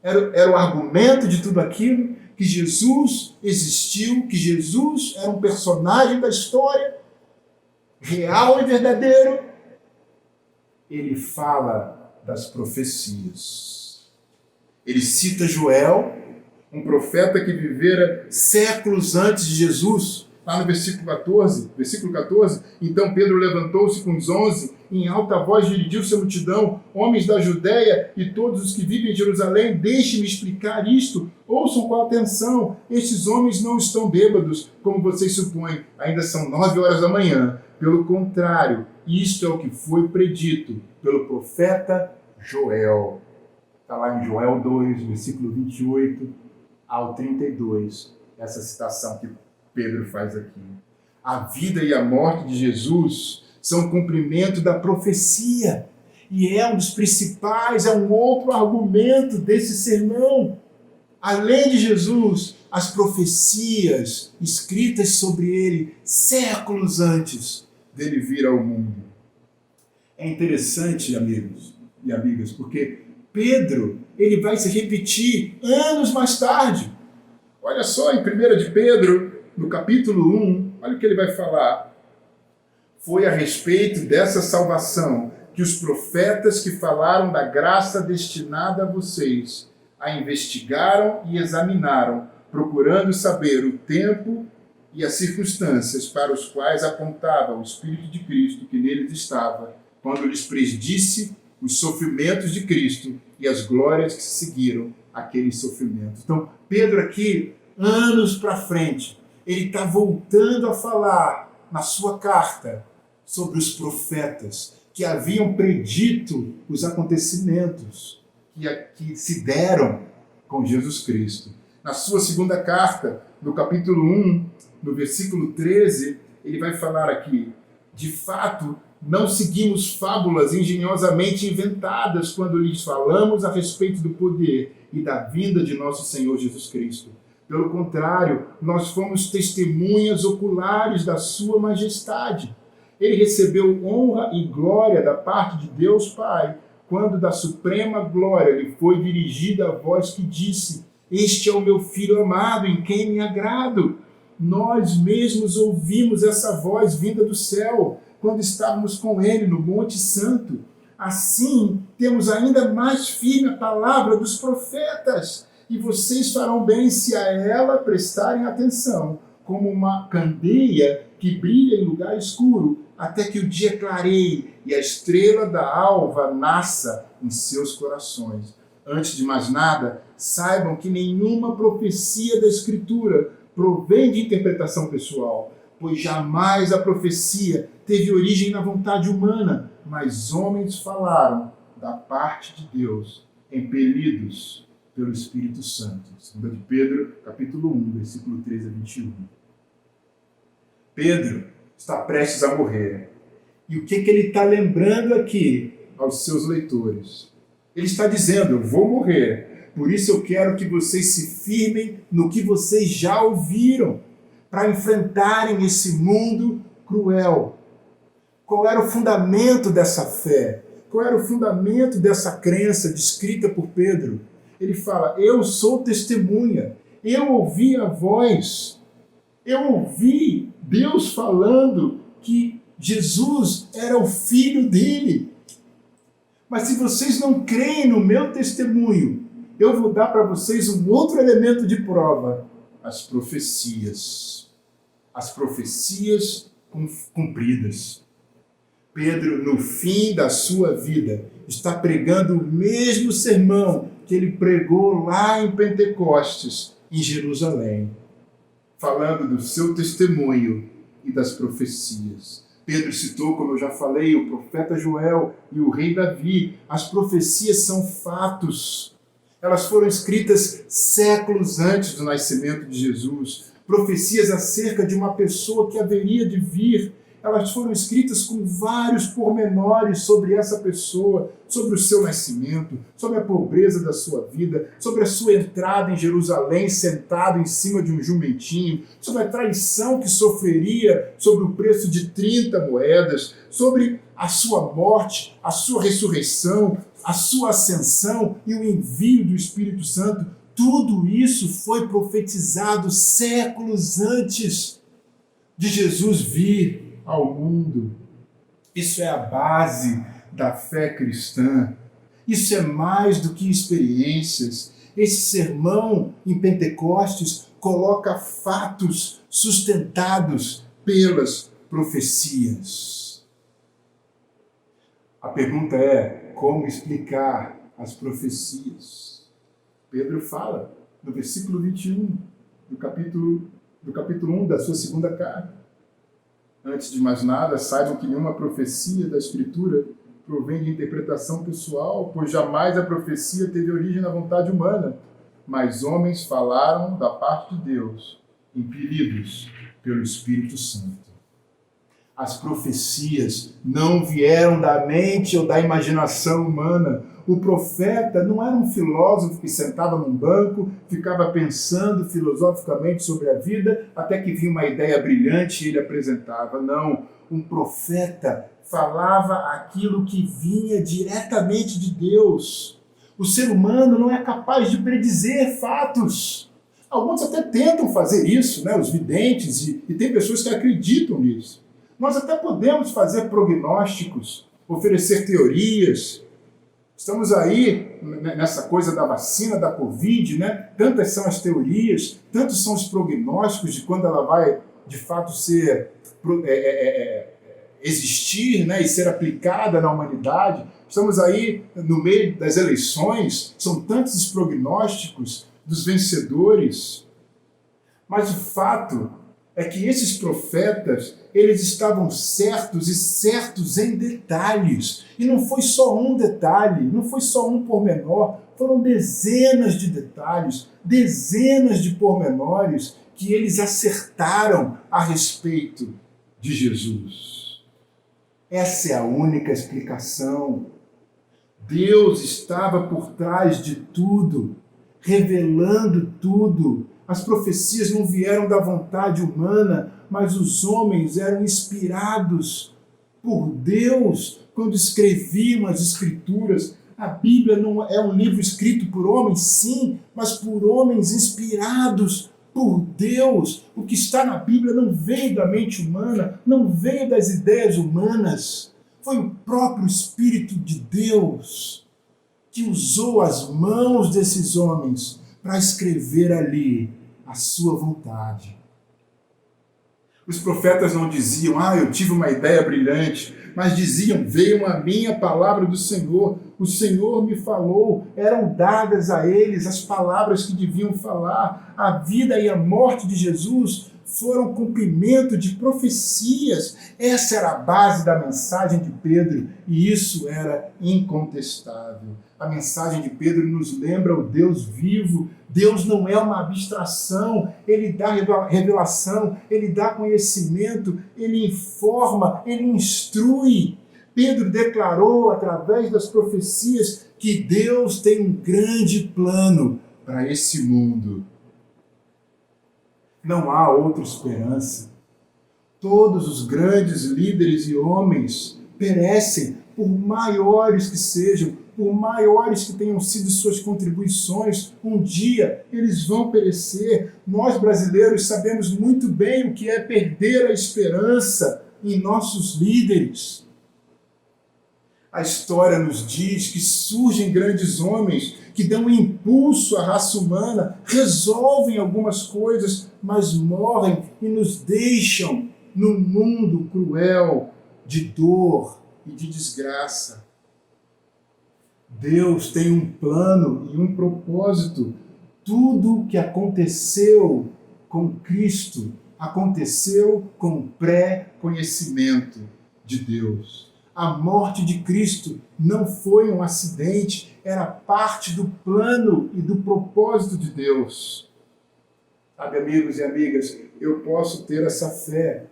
era o argumento de tudo aquilo, que Jesus existiu, que Jesus era um personagem da história, real e verdadeiro, ele fala das profecias. Ele cita Joel, um profeta que vivera séculos antes de Jesus, lá no versículo 14. Então Pedro levantou-se com os 11, em alta voz dirigiu-se à multidão: homens da Judéia e todos os que vivem em Jerusalém, deixem-me explicar isto, ouçam com atenção. Estes homens não estão bêbados, como vocês supõem, ainda são 9 horas da manhã. Pelo contrário, isto é o que foi predito pelo profeta Joel. Está lá em Joel 2, versículo 28 ao 32, essa citação que Pedro faz aqui. A vida e a morte de Jesus são cumprimento da profecia, e é um dos principais, é um outro argumento desse sermão. Além de Jesus, as profecias escritas sobre ele séculos antes dele vir ao mundo. É interessante, amigos e amigas, porque Pedro, ele vai se repetir anos mais tarde. Olha só, em 1 de Pedro, no capítulo 1, olha o que ele vai falar. Foi a respeito dessa salvação que os profetas que falaram da graça destinada a vocês a investigaram e examinaram, procurando saber o tempo e as circunstâncias para os quais apontava o Espírito de Cristo que neles estava, quando lhes predisse os sofrimentos de Cristo e as glórias que seguiram aqueles sofrimentos. Então, Pedro aqui, anos para frente, ele está voltando a falar na sua carta sobre os profetas que haviam predito os acontecimentos que se deram com Jesus Cristo. Na sua segunda carta, no capítulo 1, no versículo 13, ele vai falar aqui: de fato, não seguimos fábulas engenhosamente inventadas quando lhes falamos a respeito do poder e da vinda de nosso Senhor Jesus Cristo. Pelo contrário, nós fomos testemunhas oculares da sua majestade. Ele recebeu honra e glória da parte de Deus Pai, quando da suprema glória lhe foi dirigida a voz que disse: este é o meu Filho amado, em quem me agrado. Nós mesmos ouvimos essa voz vinda do céu, quando estávamos com ele no Monte Santo. Assim, temos ainda mais firme a palavra dos profetas, e vocês farão bem se a ela prestarem atenção, como uma candeia que brilha em lugar escuro, até que o dia clareie e a estrela da alva nasça em seus corações. Antes de mais nada, saibam que nenhuma profecia da Escritura provém de interpretação pessoal, pois jamais a profecia teve origem na vontade humana, mas homens falaram da parte de Deus, impelidos pelo Espírito Santo. 2 de Pedro, capítulo 1, versículo 13 a 21. Pedro está prestes a morrer. E o que ele está lembrando aqui aos seus leitores? Ele está dizendo: eu vou morrer, por isso eu quero que vocês se firmem no que vocês já ouviram, para enfrentarem esse mundo cruel. Qual era o fundamento dessa fé? Qual era o fundamento dessa crença descrita por Pedro? Ele fala: eu sou testemunha, eu ouvi a voz, eu ouvi Deus falando que Jesus era o Filho dele. Mas se vocês não creem no meu testemunho, eu vou dar para vocês um outro elemento de prova: as profecias. As profecias cumpridas. Pedro, no fim da sua vida, está pregando o mesmo sermão que ele pregou lá em Pentecostes, em Jerusalém, falando do seu testemunho e das profecias. Pedro citou, como eu já falei, o profeta Joel e o rei Davi. As profecias são fatos. Elas foram escritas séculos antes do nascimento de Jesus. Profecias acerca de uma pessoa que haveria de vir. Elas foram escritas com vários pormenores sobre essa pessoa, sobre o seu nascimento, sobre a pobreza da sua vida, sobre a sua entrada em Jerusalém sentado em cima de um jumentinho, sobre a traição que sofreria sobre o preço de 30 moedas, sobre a sua morte, a sua ressurreição, a sua ascensão e o envio do Espírito Santo. Tudo isso foi profetizado séculos antes de Jesus vir ao mundo. Isso é a base da fé cristã. Isso é mais do que experiências. Esse sermão em Pentecostes coloca fatos sustentados pelas profecias. A pergunta é: como explicar as profecias? Pedro fala no versículo 21 do capítulo 1 da sua segunda carta. Antes de mais nada, saibam que nenhuma profecia da Escritura provém de interpretação pessoal, pois jamais a profecia teve origem na vontade humana, mas homens falaram da parte de Deus, impelidos pelo Espírito Santo. As profecias não vieram da mente ou da imaginação humana. O profeta não era um filósofo que sentava num banco, ficava pensando filosoficamente sobre a vida, até que vinha uma ideia brilhante e ele apresentava. Não, um profeta falava aquilo que vinha diretamente de Deus. O ser humano não é capaz de predizer fatos. Alguns até tentam fazer isso, né? Os videntes, e tem pessoas que acreditam nisso. Nós até podemos fazer prognósticos, oferecer teorias. Estamos aí nessa coisa da vacina, da Covid, né? Tantas são as teorias, tantos são os prognósticos de quando ela vai, de fato, existir, né? E ser aplicada na humanidade. Estamos aí no meio das eleições, são tantos os prognósticos dos vencedores. Mas o fato é que esses profetas, eles estavam certos e certos em detalhes. E não foi só um detalhe, não foi só um pormenor, foram dezenas de detalhes, dezenas de pormenores que eles acertaram a respeito de Jesus. Essa é a única explicação. Deus estava por trás de tudo, revelando tudo. As profecias não vieram da vontade humana, mas os homens eram inspirados por Deus quando escreviam as Escrituras. A Bíblia não é um livro escrito por homens, sim, mas por homens inspirados por Deus. O que está na Bíblia não veio da mente humana, não veio das ideias humanas. Foi o próprio Espírito de Deus que usou as mãos desses homens para escrever ali a sua vontade. Os profetas não diziam, eu tive uma ideia brilhante, mas diziam, veio a mim a palavra do Senhor, o Senhor me falou, eram dadas a eles as palavras que deviam falar. A vida e a morte de Jesus foram cumprimento de profecias. Essa era a base da mensagem de Pedro, e isso era incontestável. A mensagem de Pedro nos lembra o Deus vivo. Deus não é uma abstração, Ele dá revelação, Ele dá conhecimento, Ele informa, Ele instrui. Pedro declarou através das profecias que Deus tem um grande plano para esse mundo. Não há outra esperança. Todos os grandes líderes e homens perecem, por maiores que sejam, por maiores que tenham sido suas contribuições, um dia eles vão perecer. Nós brasileiros sabemos muito bem o que é perder a esperança em nossos líderes. A história nos diz que surgem grandes homens que dão um impulso à raça humana, resolvem algumas coisas, mas morrem e nos deixam num mundo cruel de dor e de desgraça. Deus tem um plano e um propósito. Tudo o que aconteceu com Cristo aconteceu com o pré-conhecimento de Deus. A morte de Cristo não foi um acidente, era parte do plano e do propósito de Deus. Sabe, amigos e amigas, eu posso ter essa fé.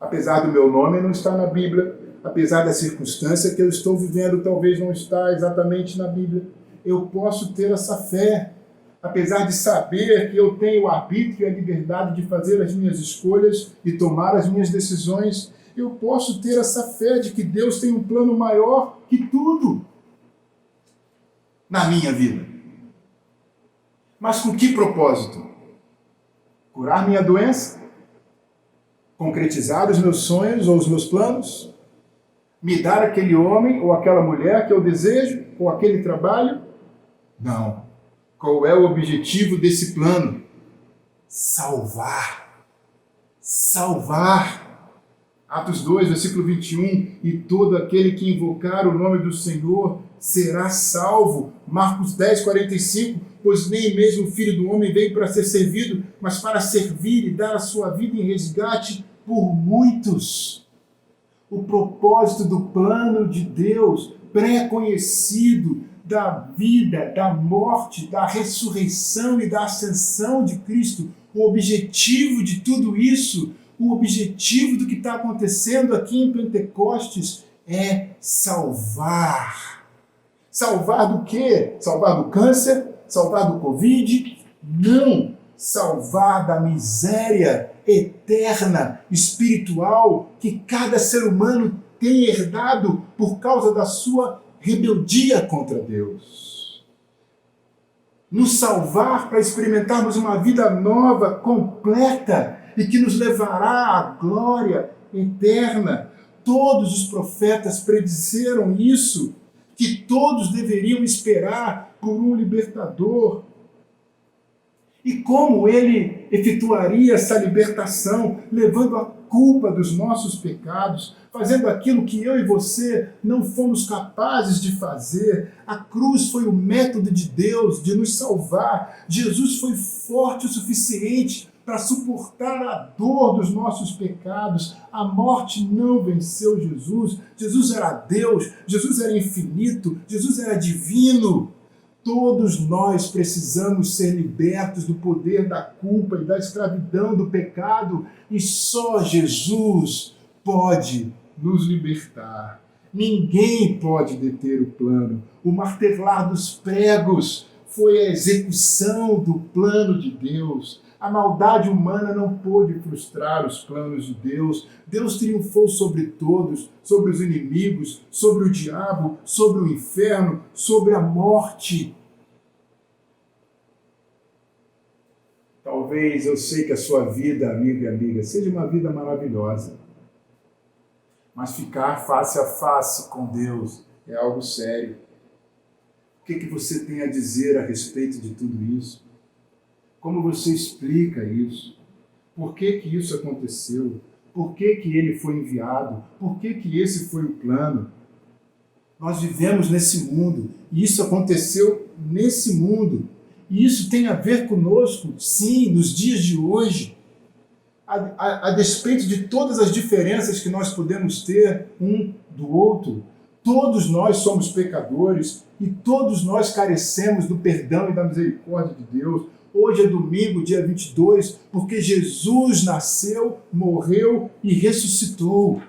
Apesar do meu nome não estar na Bíblia, apesar da circunstância que eu estou vivendo talvez não está exatamente na Bíblia, eu posso ter essa fé. Apesar de saber que eu tenho o arbítrio e a liberdade de fazer as minhas escolhas e tomar as minhas decisões, eu posso ter essa fé de que Deus tem um plano maior que tudo na minha vida. Mas com que propósito? Curar minha doença? Concretizar os meus sonhos ou os meus planos? Me dar aquele homem ou aquela mulher que eu desejo? Ou aquele trabalho? Não. Qual é o objetivo desse plano? Salvar. Salvar. Atos 2, versículo 21, e todo aquele que invocar o nome do Senhor será salvo. Marcos 10, 45, pois nem mesmo o Filho do Homem veio para ser servido, mas para servir e dar a sua vida em resgate por muitos. O propósito do plano de Deus, pré-conhecido da vida, da morte, da ressurreição e da ascensão de Cristo, o objetivo de tudo isso, o objetivo do que está acontecendo aqui em Pentecostes é salvar. Salvar do quê? Salvar do câncer? Salvar do Covid? Não! Salvar da miséria eterna, espiritual, que cada ser humano tem herdado por causa da sua rebeldia contra Deus. Nos salvar para experimentarmos uma vida nova, completa, e que nos levará à glória eterna. Todos os profetas predizeram isso, que todos deveriam esperar por um libertador. E como ele efetuaria essa libertação, levando a culpa dos nossos pecados, fazendo aquilo que eu e você não fomos capazes de fazer. A cruz foi o método de Deus de nos salvar. Jesus foi forte o suficiente para suportar a dor dos nossos pecados. A morte não venceu Jesus. Jesus era Deus, Jesus era infinito, Jesus era divino. Todos nós precisamos ser libertos do poder da culpa e da escravidão do pecado, e só Jesus pode nos libertar. Ninguém pode deter o plano. O martelar dos pregos foi a execução do plano de Deus. A maldade humana não pôde frustrar os planos de Deus. Deus triunfou sobre todos, sobre os inimigos, sobre o diabo, sobre o inferno, sobre a morte. Talvez eu sei que a sua vida, amigo e amiga, seja uma vida maravilhosa. Mas ficar face a face com Deus é algo sério. O que você tem a dizer a respeito de tudo isso? Como você explica isso? Por que isso aconteceu? Por que ele foi enviado? Por que esse foi o plano? Nós vivemos nesse mundo, e isso aconteceu nesse mundo. E isso tem a ver conosco, sim, nos dias de hoje. A despeito de todas as diferenças que nós podemos ter um do outro, todos nós somos pecadores e todos nós carecemos do perdão e da misericórdia de Deus. Hoje é domingo, dia 22, porque Jesus nasceu, morreu e ressuscitou.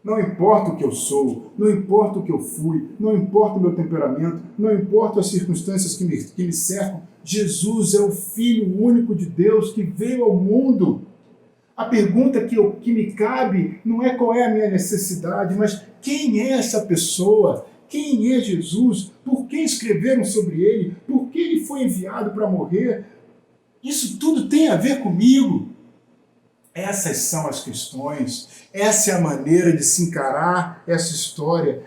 Não importa o que eu sou, não importa o que eu fui, não importa o meu temperamento, não importa as circunstâncias que me cercam, Jesus é o Filho único de Deus que veio ao mundo. A pergunta que me cabe não é qual é a minha necessidade, mas quem é essa pessoa? Quem é Jesus? Por que escreveram sobre ele? Por que ele foi enviado para morrer? Isso tudo tem a ver comigo. Essas são as questões, essa é a maneira de se encarar essa história.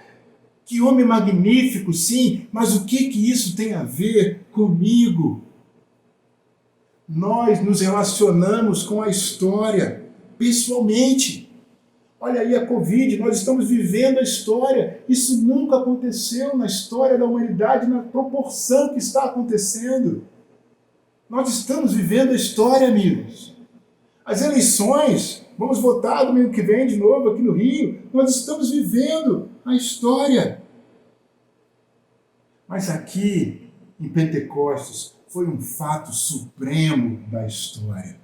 Que homem magnífico, sim, mas o que isso tem a ver comigo? Nós nos relacionamos com a história pessoalmente. Olha aí a Covid, nós estamos vivendo a história. Isso nunca aconteceu na história da humanidade na proporção que está acontecendo. Nós estamos vivendo a história, amigos. As eleições, vamos votar domingo que vem de novo aqui no Rio, nós estamos vivendo a história. Mas aqui, em Pentecostes, foi um fato supremo da história.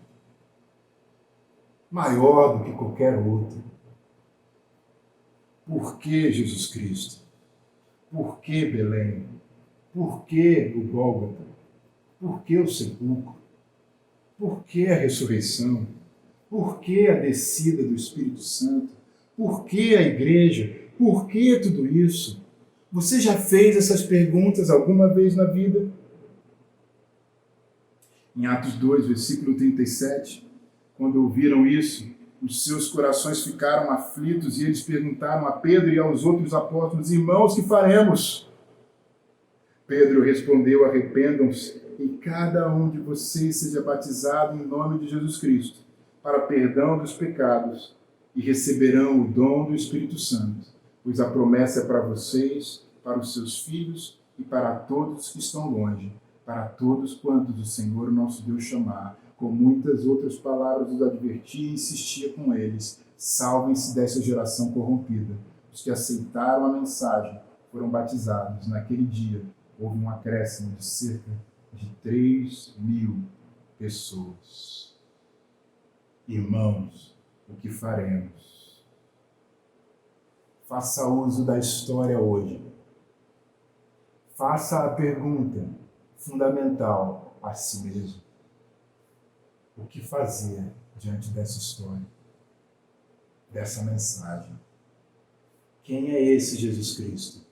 Maior do que qualquer outro. Por que Jesus Cristo? Por que Belém? Por que o Gólgota? Por que o sepulcro? Por que a ressurreição? Por que a descida do Espírito Santo? Por que a igreja? Por que tudo isso? Você já fez essas perguntas alguma vez na vida? Em Atos 2, versículo 37, quando ouviram isso, os seus corações ficaram aflitos e eles perguntaram a Pedro e aos outros apóstolos: irmãos, que faremos? Pedro respondeu: arrependam-se e cada um de vocês seja batizado em nome de Jesus Cristo, para perdão dos pecados, e receberão o dom do Espírito Santo, pois a promessa é para vocês, para os seus filhos e para todos que estão longe, para todos quantos o Senhor nosso Deus chamar. Com muitas outras palavras os advertia e insistia com eles: salvem-se dessa geração corrompida. Os que aceitaram a mensagem foram batizados. Naquele dia houve um acréscimo de cerca de 3.000 pessoas. Irmãos, o que faremos? Faça uso da história hoje. Faça a pergunta fundamental a si mesmo: o que fazer diante dessa história, dessa mensagem? Quem é esse Jesus Cristo?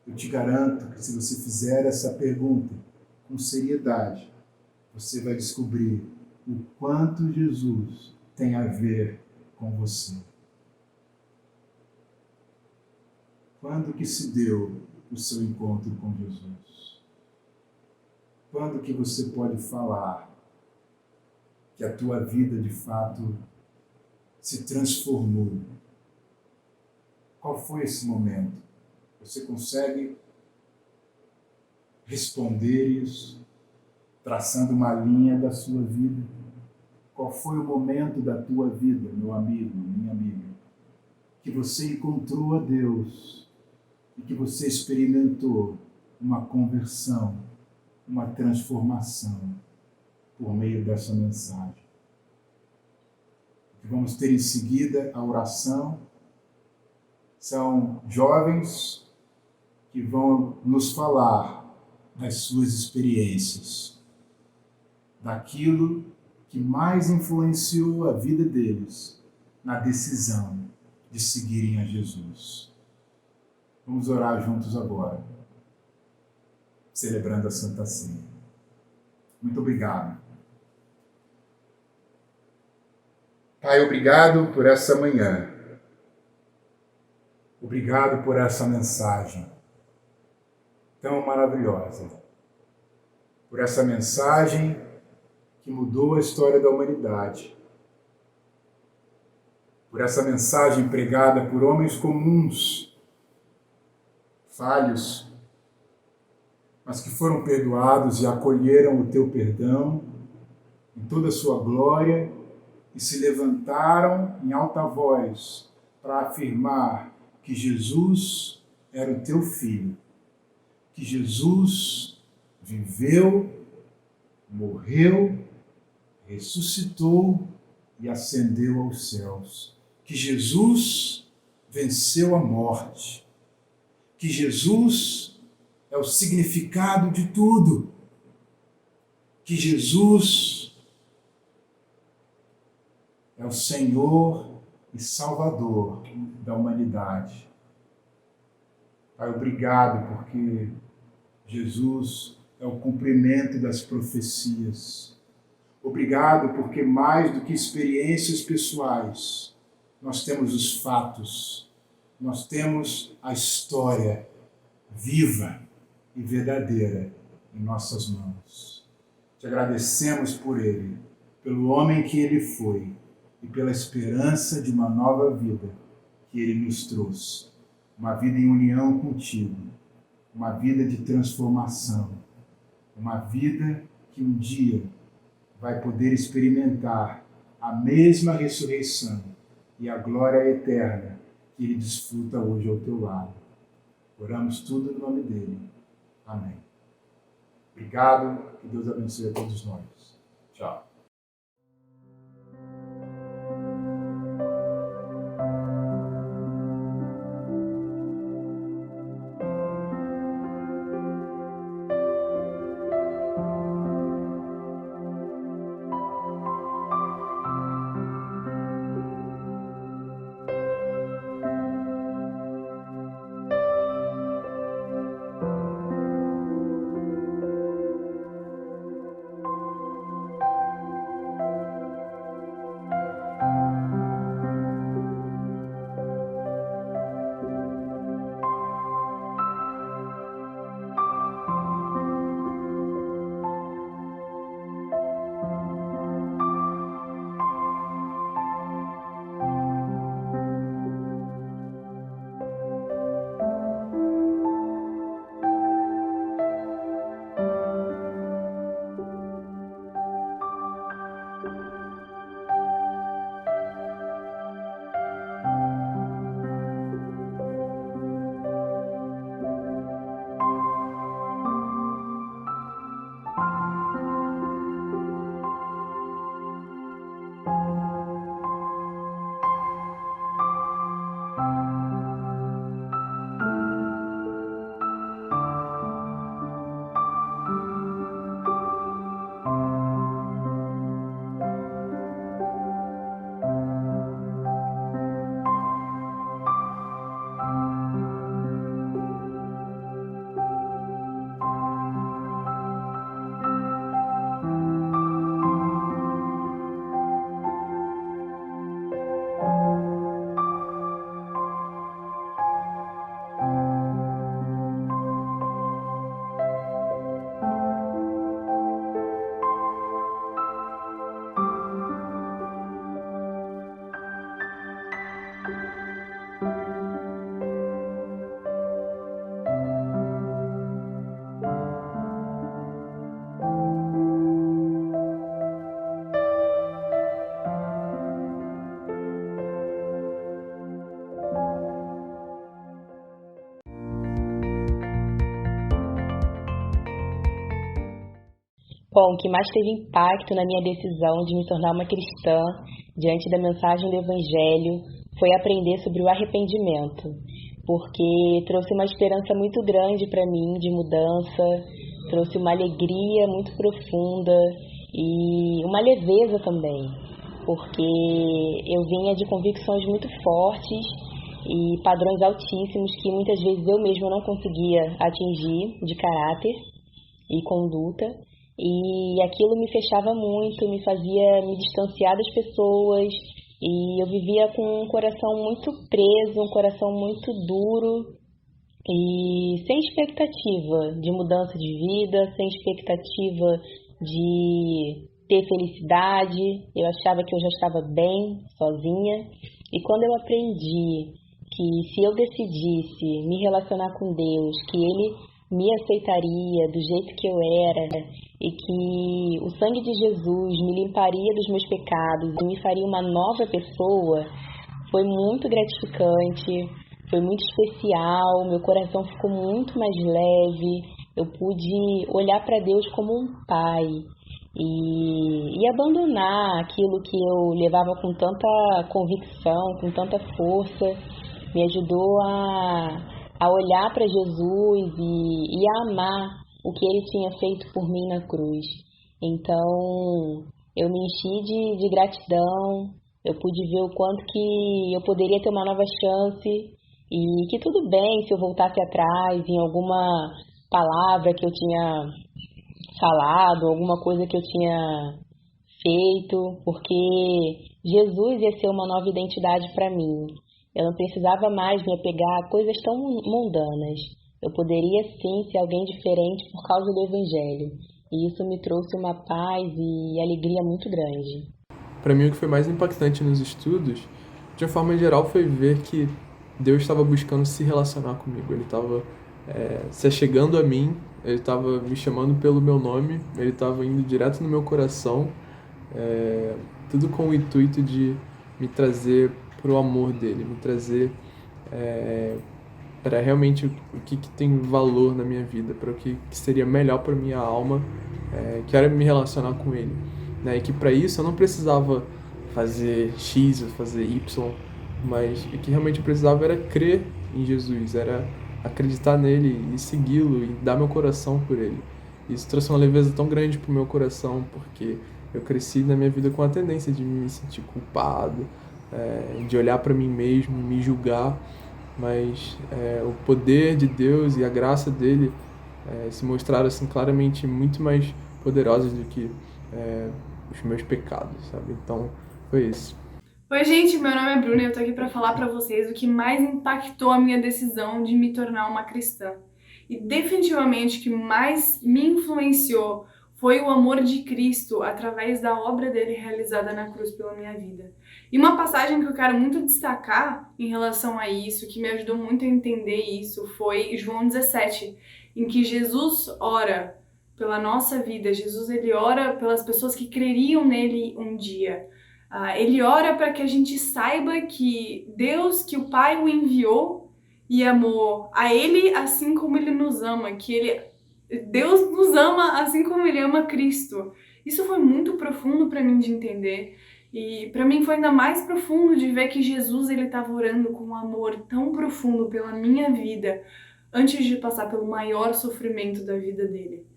Eu te garanto que se você fizer essa pergunta com seriedade, você vai descobrir o quanto Jesus tem a ver com você. Quando que se deu o seu encontro com Jesus? Quando que você pode falar que a tua vida de fato se transformou? Qual foi esse momento? Você consegue responder isso? traçando uma linha da sua vida. Qual foi o momento da tua vida, meu amigo, minha amiga, que você encontrou a Deus e que você experimentou uma conversão, uma transformação por meio dessa mensagem? Vamos ter em seguida a oração. São jovens que vão nos falar das suas experiências, daquilo que mais influenciou a vida deles na decisão de seguirem a Jesus. Vamos orar juntos agora, celebrando a Santa Ceia. Muito obrigado. Pai, obrigado por essa manhã. Obrigado por essa mensagem tão maravilhosa. Por essa mensagem que mudou a história da humanidade. Por essa mensagem pregada por homens comuns, falhos, mas que foram perdoados e acolheram o teu perdão em toda a sua glória e se levantaram em alta voz para afirmar que Jesus era o teu filho, que Jesus viveu, morreu, ressuscitou e ascendeu aos céus, que Jesus venceu a morte, que Jesus é o significado de tudo, que Jesus é o Senhor e Salvador da humanidade. Pai, obrigado porque Jesus é o cumprimento das profecias. Obrigado porque mais do que experiências pessoais, nós temos os fatos, nós temos a história viva e verdadeira em nossas mãos. Te agradecemos por ele, pelo homem que ele foi e pela esperança de uma nova vida que ele nos trouxe. Uma vida em união contigo, uma vida de transformação, uma vida que um dia vai poder experimentar a mesma ressurreição e a glória eterna que ele desfruta hoje ao teu lado. Oramos tudo no nome dele. Amém. Obrigado, que Deus abençoe a todos nós. Tchau. Bom, o que mais teve impacto na minha decisão de me tornar uma cristã diante da mensagem do Evangelho foi aprender sobre o arrependimento, porque trouxe uma esperança muito grande para mim de mudança, trouxe uma alegria muito profunda e uma leveza também, porque eu vinha de convicções muito fortes e padrões altíssimos que muitas vezes eu mesma não conseguia atingir de caráter e conduta. E aquilo me fechava muito, me fazia me distanciar das pessoas e eu vivia com um coração muito preso, um coração muito duro e sem expectativa de mudança de vida, sem expectativa de ter felicidade. Eu achava que eu já estava bem, sozinha. E quando eu aprendi que se eu decidisse me relacionar com Deus, que Ele me aceitaria do jeito que eu era e que o sangue de Jesus me limparia dos meus pecados e me faria uma nova pessoa, foi muito gratificante, foi muito especial, meu coração ficou muito mais leve, eu pude olhar para Deus como um pai e abandonar aquilo que eu levava com tanta convicção, com tanta força, me ajudou a olhar para Jesus e a amar o que Ele tinha feito por mim na cruz. Então, eu me enchi de gratidão, eu pude ver o quanto que eu poderia ter uma nova chance e que tudo bem se eu voltasse atrás em alguma palavra que eu tinha falado, alguma coisa que eu tinha feito, porque Jesus ia ser uma nova identidade para mim. Eu não precisava mais me apegar a coisas tão mundanas. Eu poderia sim ser alguém diferente por causa do Evangelho. E isso me trouxe uma paz e alegria muito grande. Para mim, o que foi mais impactante nos estudos, de uma forma geral, foi ver que Deus estava buscando se relacionar comigo. Ele estava se achegando a mim, Ele estava me chamando pelo meu nome, Ele estava indo direto no meu coração, tudo com o intuito de me trazer para o amor dele, me trazer para realmente o que tem valor na minha vida, para o que seria melhor para minha alma, que era me relacionar com ele, né? E que para isso eu não precisava fazer X ou fazer Y, mas o que realmente eu precisava era crer em Jesus, era acreditar nele e segui-lo e dar meu coração por ele. Isso trouxe uma leveza tão grande para o meu coração, porque eu cresci na minha vida com a tendência de me sentir culpado, de olhar para mim mesmo, me julgar, mas o poder de Deus e a graça dele se mostraram assim, claramente muito mais poderosos do que os meus pecados, sabe? Então, foi isso. Oi, gente, meu nome é Bruna e eu tô aqui pra falar pra vocês o que mais impactou a minha decisão de me tornar uma cristã. E definitivamente o que mais me influenciou foi o amor de Cristo através da obra dele realizada na cruz pela minha vida. E uma passagem que eu quero muito destacar em relação a isso, que me ajudou muito a entender isso, foi João 17, em que Jesus ora pela nossa vida. Jesus, ele ora pelas pessoas que creriam nele um dia. Ele ora para que a gente saiba que Deus, que o Pai o enviou e amou a ele assim como ele nos ama, que Deus nos ama assim como ele ama Cristo. Isso foi muito profundo para mim de entender. E para mim foi ainda mais profundo de ver que Jesus ele estava orando com um amor tão profundo pela minha vida antes de passar pelo maior sofrimento da vida dele.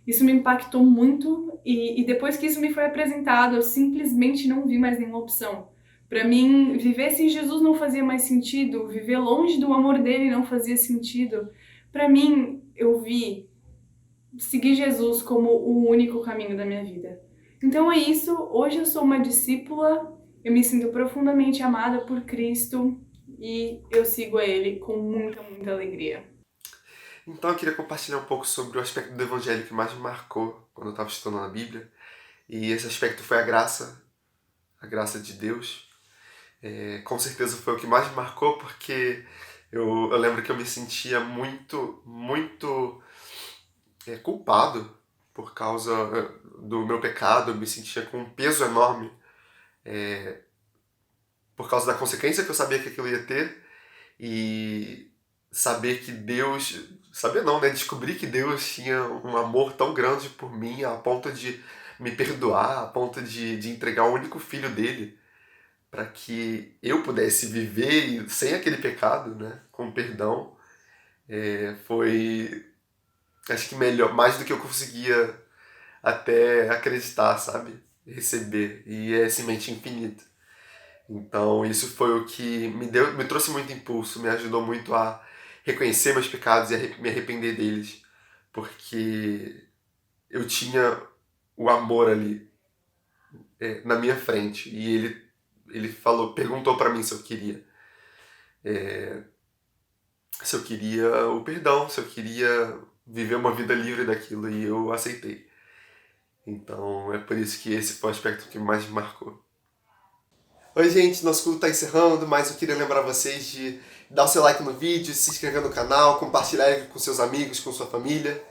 Isso me impactou muito e depois que isso me foi apresentado, eu simplesmente não vi mais nenhuma opção. Para mim, viver sem Jesus não fazia mais sentido, viver longe do amor dele não fazia sentido. Para mim, eu vi seguir Jesus como o único caminho da minha vida. Então é isso, hoje eu sou uma discípula, eu me sinto profundamente amada por Cristo e eu sigo a Ele com muita, muita alegria. Então eu queria compartilhar um pouco sobre o aspecto do Evangelho que mais me marcou quando eu estava estudando a Bíblia. E esse aspecto foi a graça de Deus. Com certeza foi o que mais me marcou, porque eu lembro que eu me sentia muito, muito culpado por causa do meu pecado. Eu me sentia com um peso enorme por causa da consequência que eu sabia que aquilo ia ter. E saber que Deus... Saber não, né? Descobrir que Deus tinha um amor tão grande por mim, a ponto de me perdoar, a ponto de entregar o único filho dele, para que eu pudesse viver sem aquele pecado, né? Com perdão. Foi, acho que melhor, mais do que eu conseguia até acreditar, sabe? Receber. E é semente infinita. Então isso foi o que me trouxe muito impulso, me ajudou muito a reconhecer meus pecados e me arrepender deles, porque eu tinha o amor ali na minha frente, e ele perguntou para mim se eu queria o perdão, se eu queria viver uma vida livre daquilo, e eu aceitei. Então é por isso que esse foi o aspecto que mais me marcou. Oi gente, nosso culto está encerrando, mas eu queria lembrar vocês de dar o seu like no vídeo, se inscrever no canal, compartilhar ele com seus amigos, com sua família.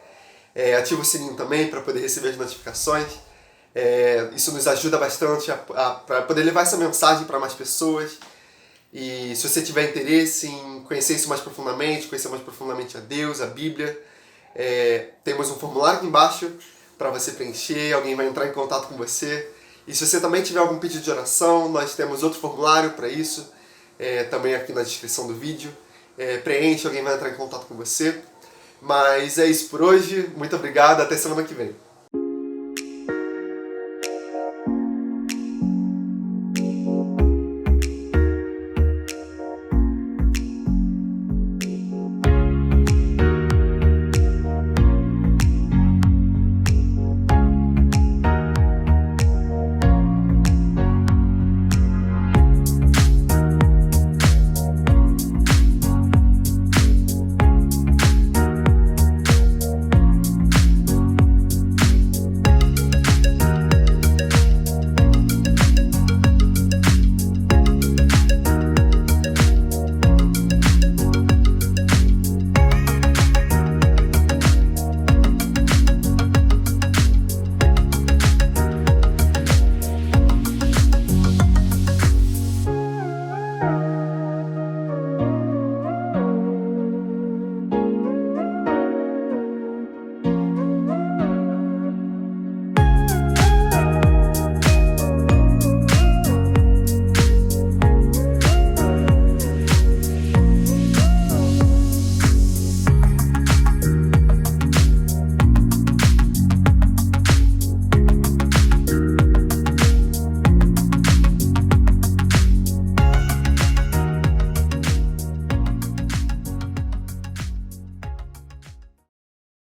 Ativa o sininho também para poder receber as notificações. Isso nos ajuda bastante para poder levar essa mensagem para mais pessoas. E se você tiver interesse em conhecer isso mais profundamente, conhecer mais profundamente a Deus, a Bíblia, temos um formulário aqui embaixo para você preencher, alguém vai entrar em contato com você. E se você também tiver algum pedido de oração, nós temos outro formulário para isso, também aqui na descrição do vídeo. Preenche, alguém vai entrar em contato com você. Mas é isso por hoje, muito obrigado, até semana que vem.